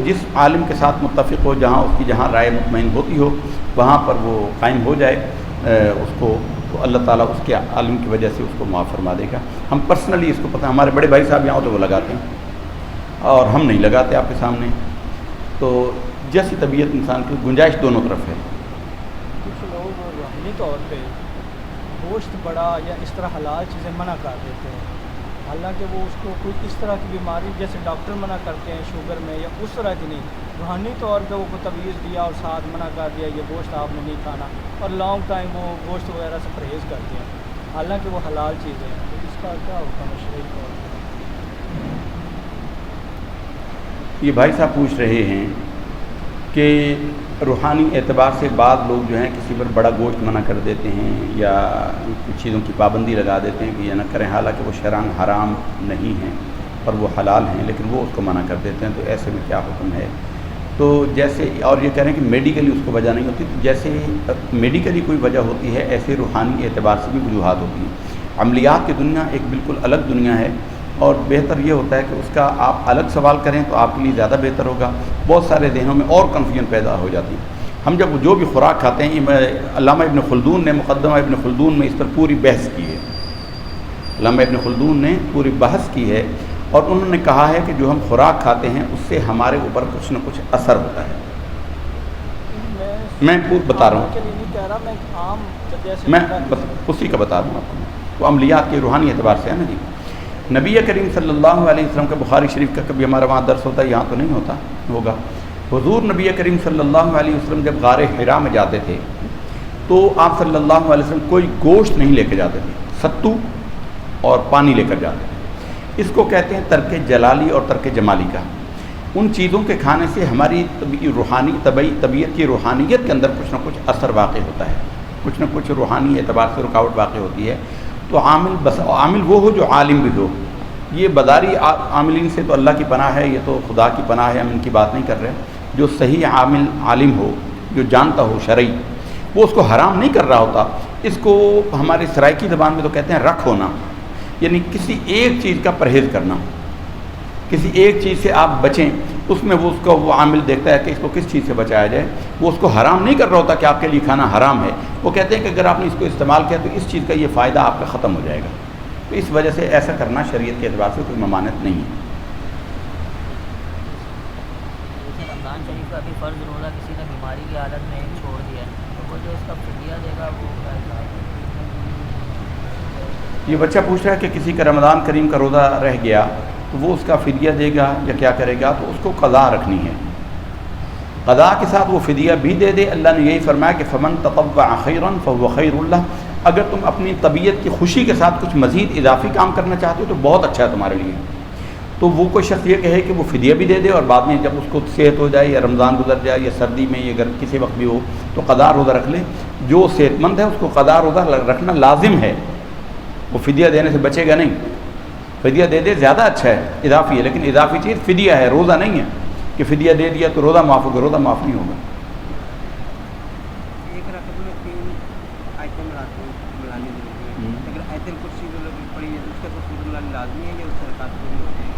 جس عالم کے ساتھ متفق ہو، جہاں رائے مطمئن ہوتی ہو وہاں پر وہ قائم ہو جائے، اس کو تو اللہ تعالیٰ اس کے عالم کی وجہ سے اس کو معاف فرما دے گا. ہم پرسنلی اس کو پتہ، ہمارے بڑے بھائی صاحب یہاں تو وہ لگاتے ہیں اور ہم نہیں لگاتے آپ کے سامنے. تو جیسی طبیعت انسان کی گنجائش دونوں طرف ہے. کچھ لوگ روحانی طور پہ گوشت بڑا یا اس طرح حلال چیزیں منع کر دیتے ہیں، حالانکہ وہ اس کو کوئی اس طرح کی بیماری جیسے ڈاکٹر منع کرتے ہیں شوگر میں یا اس طرح کی نہیں، روحانی طور پہ وہ کو تعویذ دیا اور ساتھ منع کر دیا یہ گوشت آپ نے نہیں کھانا، اور لانگ ٹائم وہ گوشت وغیرہ سے پرہیز کرتے ہیں حالانکہ وہ حلال چیزیں ہیں. تو اس کا کیا ہوتا ہے شرعی طور پر؟ یہ بھائی صاحب پوچھ رہے ہیں کہ روحانی اعتبار سے بعض لوگ جو ہیں کسی پر بڑا گوشت منع کر دیتے ہیں یا کچھ چیزوں کی پابندی لگا دیتے ہیں کہ یہ نہ کریں، حالانکہ وہ شرعاً حرام نہیں ہیں اور وہ حلال ہیں، لیکن وہ اس کو منع کر دیتے ہیں. تو ایسے میں کیا حکم ہے؟ تو جیسے اور یہ کہہ رہے ہیں کہ میڈیکلی اس کو وجہ نہیں ہوتی، تو جیسے میڈیکلی کوئی وجہ ہوتی ہے ایسے روحانی اعتبار سے بھی وجوہات ہوتی ہیں. عملیات کی دنیا ایک بالکل الگ دنیا ہے، اور بہتر یہ ہوتا ہے کہ اس کا آپ الگ سوال کریں تو آپ کے لیے زیادہ بہتر ہوگا. بہت سارے ذہنوں میں اور کنفیوژن پیدا ہو جاتی ہے. ہم جب جو بھی خوراک کھاتے ہیں، علامہ ابن خلدون نے مقدمہ ابن خلدون میں اس پر پوری بحث کی ہے. علامہ ابن خلدون نے پوری بحث کی ہے اور انہوں نے کہا ہے کہ جو ہم خوراک کھاتے ہیں اس سے ہمارے اوپر کچھ نہ کچھ اثر ہوتا ہے. میں میں بتا رہا کے ہوں، لیے نہیں کہہ رہا، میں عام جیسے میں اسی کا بتا رہا ہوں آپ کو، وہ عملیات کے روحانی اعتبار سے ہے نا جی۔ نبی کریم صلی اللہ علیہ وسلم کا بخاری شریف کا کبھی ہمارا وہاں درس ہوتا ہے، یہاں تو نہیں ہوتا ہوگا۔ حضور نبی کریم صلی اللہ علیہ وسلم جب غار حرا میں جاتے تھے تو آپ صلی اللہ علیہ وسلم کوئی گوشت نہیں لے کے جاتے تھے، ستو اور پانی لے کر جاتے تھے۔ اس کو کہتے ہیں ترک جلالی اور ترک جمالی کا۔ ان چیزوں کے کھانے سے ہماری طبیعت کی روحانیت کے اندر کچھ نہ کچھ اثر واقع ہوتا ہے، کچھ نہ کچھ روحانی اعتبار سے رکاوٹ واقع ہوتی ہے۔ تو عامل وہ ہو جو عالم بھی ہو۔ یہ بداری عاملین سے تو اللہ کی پناہ ہے، یہ تو خدا کی پناہ ہے، ہم ان کی بات نہیں کر رہے۔ جو صحیح عالم ہو، جو جانتا ہو شرعی، وہ اس کو حرام نہیں کر رہا ہوتا۔ اس کو ہمارے سرائکی زبان میں تو کہتے ہیں رکھ ہونا، یعنی کسی ایک چیز کا پرہیز کرنا، کسی ایک چیز سے آپ بچیں، اس میں وہ عامل دیکھتا ہے کہ اس کو کس چیز سے بچایا جائے۔ وہ اس کو حرام نہیں کر رہا ہوتا کہ آپ کے لیے کھانا حرام ہے، وہ کہتے ہیں کہ اگر آپ نے اس کو استعمال کیا تو اس چیز کا یہ فائدہ آپ کا ختم ہو جائے گا۔ تو اس وجہ سے ایسا کرنا شریعت کے اعتبار سے کوئی ممانعت نہیں ہے۔ رمضان شریف کا بھی فرض روزہ کسی نے بیماری کی حالت میں چھوڑ دیا ہے، تو وہ جو اس کا فدیہ دے گا وہ کیا ہے؟ یہ بچہ پوچھ رہا ہے کہ کسی کا رمضان کریم کا روزہ رہ گیا تو وہ اس کا فدیہ دے گا یا کیا کرے گا؟ تو اس کو قضا رکھنی ہے، قضا کے ساتھ وہ فدیہ بھی دے دے۔ اللہ نے یہی فرمایا کہ فمن تطوع خیرا فهو خیر لہ، اگر تم اپنی طبیعت کی خوشی کے ساتھ کچھ مزید اضافی کام کرنا چاہتے ہو تو بہت اچھا ہے تمہارے لیے۔ تو وہ کوئی شخص یہ کہے کہ وہ فدیہ بھی دے دے اور بعد میں جب اس کو صحت ہو جائے یا رمضان گزر جائے یا سردی میں یا اگر کسی وقت بھی ہو تو قضا روزہ رکھ لے۔ جو صحت مند ہے اس کو قضا روزہ رکھنا لازم ہے، وہ فدیہ دینے سے بچے گا نہیں۔ فدیہ دے دے زیادہ اچھا ہے، اضافی ہے، لیکن اضافی چیز فدیہ ہے، روزہ نہیں ہے کہ فدیہ دے دیا تو روزہ معاف ہوگا، روزہ معاف نہیں ہوگا۔ ایک رکعت میں 3 آیتیں ملانی ضروری ہے، اگر آیت الکرسی جو پڑھی ہے اس کا تو سورۃ اللہ لازمی ہے یا اس سے رکعت پوری ہو جائے گی؟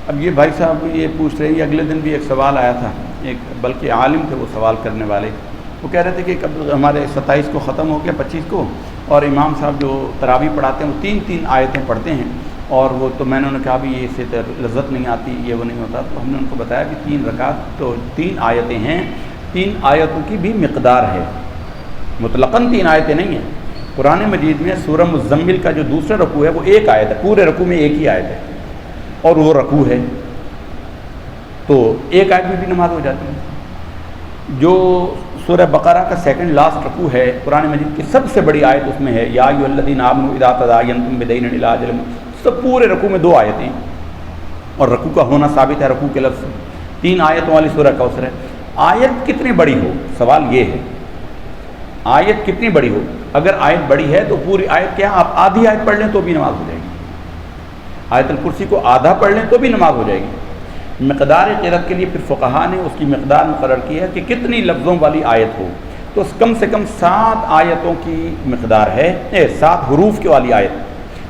اب یہ بھائی صاحب یہ پوچھ رہے ہیں، اگلے دن بھی ایک سوال آیا تھا، ایک بلکہ عالم تھے وہ سوال کرنے والے، وہ کہہ رہے تھے کہ کب ہمارے 27 کو ختم ہو گیا 25 کو، اور امام صاحب جو تراویح پڑھاتے ہیں وہ 3 آیتیں پڑھتے ہیں، اور وہ تو میں نے انہیں کہا بھی یہ اس سے لذت نہیں آتی، یہ وہ نہیں ہوتا۔ تو ہم نے ان کو بتایا کہ 3 رکعت تو 3 آیتیں ہیں، 3 آیتوں کی بھی مقدار ہے، مطلقاً 3 آیتیں نہیں ہیں۔ قرآن مجید میں سورہ مزمل کا جو دوسرا رکوع ہے وہ 1 آیت ہے، پورے رکوع میں 1 ہی آیت ہے اور وہ رکوع ہے، تو 1 آیت میں بھی نماز ہو جاتی ہے۔ جو سورہ بقرہ کا سیکنڈ لاسٹ رکوع ہے قرآن مجید کی سب سے بڑی آیت اس میں ہے، یا ایھا الذین آمنوا اذا تداینتم بدین الی اجل، سب پورے رکوع میں 2 آیتیں، اور رکوع کا ہونا ثابت ہے رکوع کے لفظ۔ 3 آیتوں والی سورہ کوثر ہے۔ آیت کتنی بڑی ہو، سوال یہ ہے آیت کتنی بڑی ہو۔ اگر آیت بڑی ہے تو پوری آیت کیا آپ آدھی آیت پڑھ لیں تو بھی نماز ہو جائے گی، آیت الکرسی کو آدھا پڑھ لیں تو بھی نماز ہو جائے گی۔ مقدار قرأت کے لیے پھر فقہا نے اس کی مقدار مقرر کی ہے کہ کتنی لفظوں والی آیت ہو، تو کم سے کم 7 آیتوں کی مقدار ہے، 7 حروف کی والی آیت،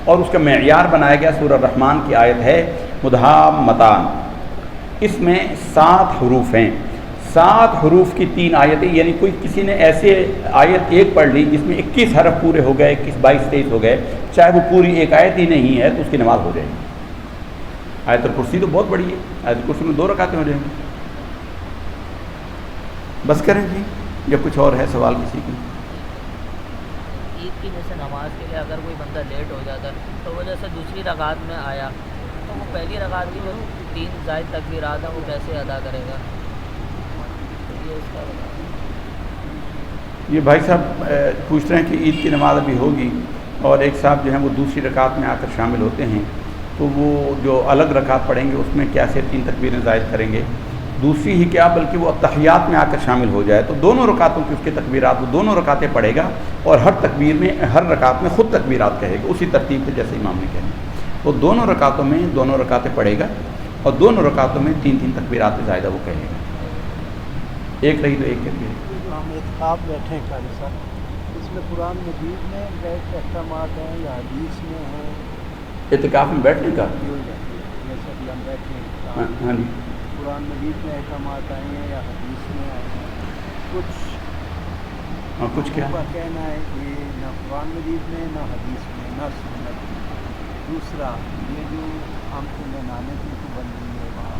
اور اس کا معیار بنایا گیا سورہ الرحمن کی آیت ہے مدھامتان، اس میں 7 حروف ہیں، 7 حروف کی 3 آیتیں، یعنی کوئی کسی نے ایسے آیت ایک پڑھ لی جس میں 21 حرف پورے ہو گئے، 21 22 23 ہو گئے، چاہے وہ پوری ایک آیت ہی نہیں ہے تو اس کی نماز ہو جائے گی۔ آیت الکرسی تو بہت بڑی ہے، آیت الکرسی میں 2 رکعتیں ہو جائیں گی۔ بس کریں جی، یا کچھ اور ہے سوال کسی کی؟ عید کی جیسے نماز کے لیے اگر کوئی بندہ لیٹ ہو جاتا ہے تو وہ جیسے دوسری رکعت میں آیا تو وہ پہلی رکعت کی جو 3 زائد تکبیرات ہیں وہ کیسے ادا کرے گا؟ یہ اس کا یہ بھائی صاحب پوچھ رہے ہیں کہ عید کی نماز ابھی ہوگی اور ایک صاحب جو ہیں وہ دوسری رکعت میں آ کر شامل ہوتے ہیں، تو وہ جو الگ رکعت پڑھیں گے اس میں کیسے 3 تکبیریں زائد کریں گے؟ دوسری ہی کیا بلکہ وہ تحیات میں آ کر شامل ہو جائے تو دونوں رکعتوں کی اس کے تکبیرات، وہ دونوں رکعتیں پڑھے گا اور ہر تکبیر میں ہر رکعت میں خود تکبیرات کہے گا اسی ترتیب سے جیسے امام نے کہا، وہ دونوں رکعتوں میں دونوں رکعتیں پڑھے گا اور دونوں رکعتوں میں 3 تکبیرات زائدہ وہ کہے گا، ایک رہی تو ایک کہہ گا۔ آپ بیٹھے ہیں قاری صاحب، اس میں قرآن مجید میں بیٹھ کے احکامات ہیں یا حدیث میں ہیں؟ اعتکاف میں بیٹھنے کا؟ جیسے کہ ہم بیٹھے ہیں، ہاں جی، قرآن مجید میں احکامات آئے ہیں یا حدیث میں آئے ہیں؟ کچھ کیا کا کہنا ہے کہ نہ قرآن مجید میں نہ حدیث میں نہ سنت میں۔ دوسرا یہ جو ہم کو نانے کی تو بن رہی ہے وہاں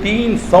300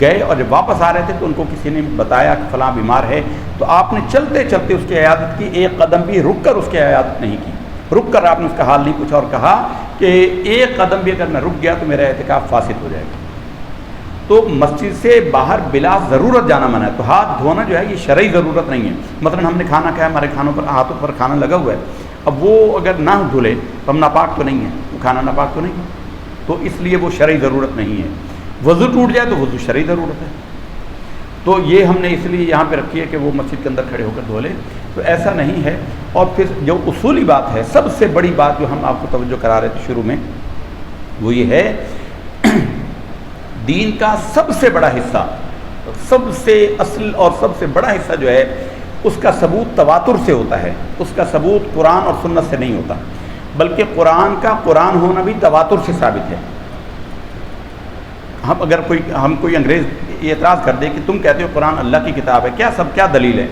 گئے اور جب واپس آ رہے تھے تو ان کو کسی نے بتایا کہ فلاں بیمار ہے، تو آپ نے چلتے چلتے اس کی عیادت کی، ایک قدم بھی رک کر اس کی عیادت نہیں کی، رک کر آپ نے اس کا حال نہیں پوچھا اور کہا کہ ایک قدم بھی اگر میں رک گیا تو میرا اعتکاف فاسد ہو جائے گا۔ تو مسجد سے باہر بلا ضرورت جانا منع ہے۔ تو ہاتھ دھونا جو ہے یہ شرعی ضرورت نہیں ہے۔ مثلا ہم نے کھانا کھایا، ہمارے کھانوں پر ہاتھوں پر کھانا لگا ہوا ہے، اب وہ اگر نہ دھلے تو ہم ناپاک تو نہیں ہے، وہ کھانا ناپاک تو نہیں ہے، تو اس لیے وہ شرعی ضرورت نہیں ہے۔ وضو ٹوٹ جائے تو وضو شرعی ضرورت ہے، تو یہ ہم نے اس لیے یہاں پہ رکھی ہے کہ وہ مسجد کے اندر کھڑے ہو کر دھو لے، تو ایسا نہیں ہے۔ اور پھر جو اصولی بات ہے، سب سے بڑی بات جو ہم آپ کو توجہ کرا رہے تھے شروع میں، وہ یہ ہے دین کا سب سے بڑا حصہ، سب سے اصل اور سب سے بڑا حصہ جو ہے اس کا ثبوت تواتر سے ہوتا ہے، اس کا ثبوت قرآن اور سنت سے نہیں ہوتا، بلکہ قرآن کا قرآن ہونا بھی تواتر سے ثابت ہے۔ اگر کوئی انگریز یہ اعتراض کر دے کہ تم کہتے ہو قرآن اللہ کی کتاب ہے، کیا دلیل ہے؟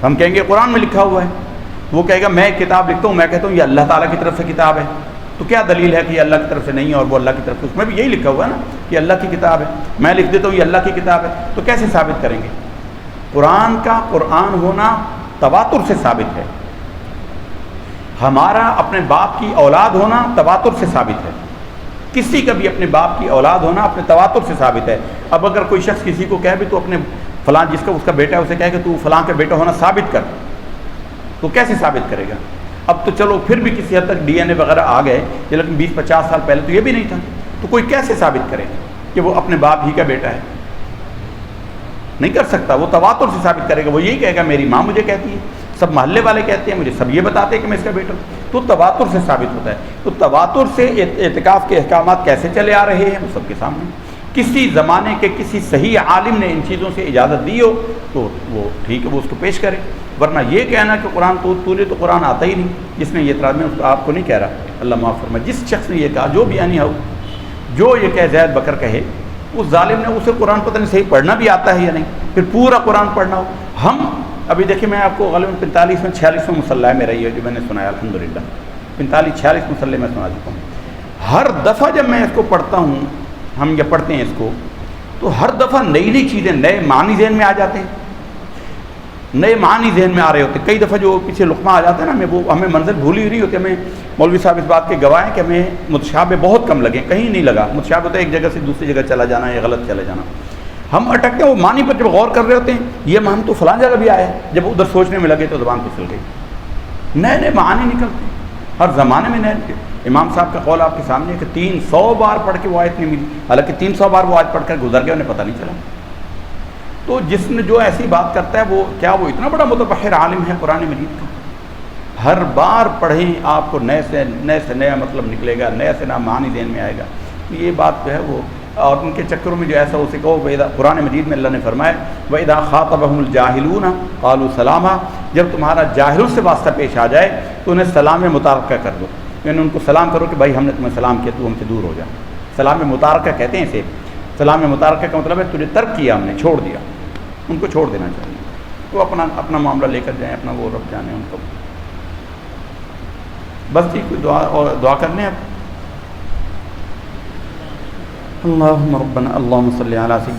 ہم کہیں گے قرآن میں لکھا ہوا ہے، وہ کہے گا میں ایک کتاب لکھتا ہوں، میں کہتا ہوں یہ اللہ تعالیٰ کی طرف سے کتاب ہے، تو کیا دلیل ہے کہ یہ اللہ کی طرف سے نہیں ہے اور وہ اللہ کی طرف سے؟ اس میں بھی یہی لکھا ہوا ہے نا کہ اللہ کی کتاب ہے، میں لکھ دیتا ہوں یہ اللہ کی کتاب ہے، تو کیسے ثابت کریں گے؟ قرآن کا قرآن ہونا تواتر سے ثابت ہے، ہمارا اپنے باپ کی اولاد ہونا تواتر سے ثابت ہے، کسی کا بھی اپنے باپ کی اولاد ہونا اپنے تواتر سے ثابت ہے۔ اب اگر کوئی شخص کسی کو کہے بھی تو اپنے فلاں جس کا اس کا بیٹا ہے اسے کہے کہ تو فلاں کا بیٹا ہونا ثابت کر، تو کیسے ثابت کرے گا؟ اب تو چلو پھر بھی کسی حد تک ڈی این اے وغیرہ آ گئے، لیکن 20-50 سال پہلے تو یہ بھی نہیں تھا، تو کوئی کیسے ثابت کرے کہ وہ اپنے باپ ہی کا بیٹا ہے؟ نہیں کر سکتا، وہ تواتر سے ثابت کرے گا، وہ یہی کہے گا میری ماں مجھے کہتی ہے، سب محلے والے کہتے ہیں، مجھے سب یہ بتاتے ہیں کہ میں اس کا بیٹا ہوں، تو تواتر سے ثابت ہوتا ہے۔ تو تواتر سے اعتکاف کے احکامات کیسے چلے آ رہے ہیں وہ سب کے سامنے، کسی زمانے کے کسی صحیح عالم نے ان چیزوں سے اجازت دی ہو تو وہ ٹھیک ہے، وہ اس کو پیش کرے، ورنہ یہ کہنا کہ قرآن تو قرآن آتا ہی نہیں، جس نے یہ اعتراض میں آپ کو نہیں کہہ رہا، اللہ معاف فرمائے، جس شخص نے یہ کہا، جو بیانی ہو، جو یہ کہ زید بکر کہے، اس ظالم نے اسے قرآن پتہ نہیں صحیح پڑھنا بھی آتا ہے یا نہیں، پھر پورا قرآن پڑھنا ہو۔ ہم ابھی دیکھیں، میں آپ کو غالباً 45-46 مصلح میں رہی ہے جو میں نے سنایا، الحمدللہ 45-46 مصلح میں سنا چکا ہوں۔ ہر دفعہ جب میں اس کو پڑھتا ہوں، ہم یہ پڑھتے ہیں اس کو، تو ہر دفعہ نئی نئی چیزیں، نئے معنی ذہن میں آ جاتے ہیں، نئے معنی ذہن میں آ رہے ہوتے ہیں۔ کئی دفعہ جو پیچھے لقمہ آ جاتا ہے نا، وہ ہمیں منزل بھولی ہوئی نہیں ہوتی، ہمیں مولوی صاحب اس بات کے گواہ ہیں کہ ہمیں متشابہ بہت کم لگے، کہیں نہیں لگا متشابہ، ہوتا ہے ایک جگہ سے دوسری جگہ چلا جانا یا غلط چلا جانا، ہم اٹکتے ہیں وہ معنی پر جب غور کر رہے ہوتے ہیں، یہ معنی تو فلاں جگہ بھی آیا ہے، جب ادھر سوچنے میں لگے تو زبان پھسل گئی، نئے نئے معنی نکلتے ہیں ہر زمانے میں نئے۔ امام صاحب کا قول آپ کے سامنے ہے کہ 300 بار پڑھ کے وہ آیت نہیں ملی، حالانکہ 300 بار وہ آیت پڑھ کر گزر گئے، انہیں پتہ نہیں چلا۔ تو جس نے جو ایسی بات کرتا ہے وہ کیا وہ اتنا بڑا متبحر عالم ہے قرآن مجید کا؟ ہر بار پڑھیں آپ کو نئے سے نیا مطلب نکلے گا، نیا سے نیا معنی ذہن میں آئے گا۔ یہ بات جو ہے وہ، اور ان کے چکروں میں جو ایسا ہو سکے، قرآن مجید میں اللہ نے فرمایا وَإِذَا خَاطَبَهُمُ الْجَاهِلُونَ قَالُوا سَلَامًا، جب تمہارا جاہلوں سے واسطہ پیش آ جائے تو انہیں سلام متارکہ کر دو، یعنی ان کو سلام کرو کہ بھائی ہم نے تمہیں سلام کیا، تو ہم سے دور ہو جا۔ سلام متارکہ کہتے ہیں اسے، سلام متارکہ کا مطلب ہے تجھے ترک کیا ہم نے، چھوڑ دیا، ان کو چھوڑ دینا چاہیے، تو اپنا معاملہ لے کر جائیں، اپنا وہ رب جانے ان کو۔ بس ٹھیک، کوئی دعا کر لیں اب۔ اللہم ربنا اللہم صلی علی سیدنا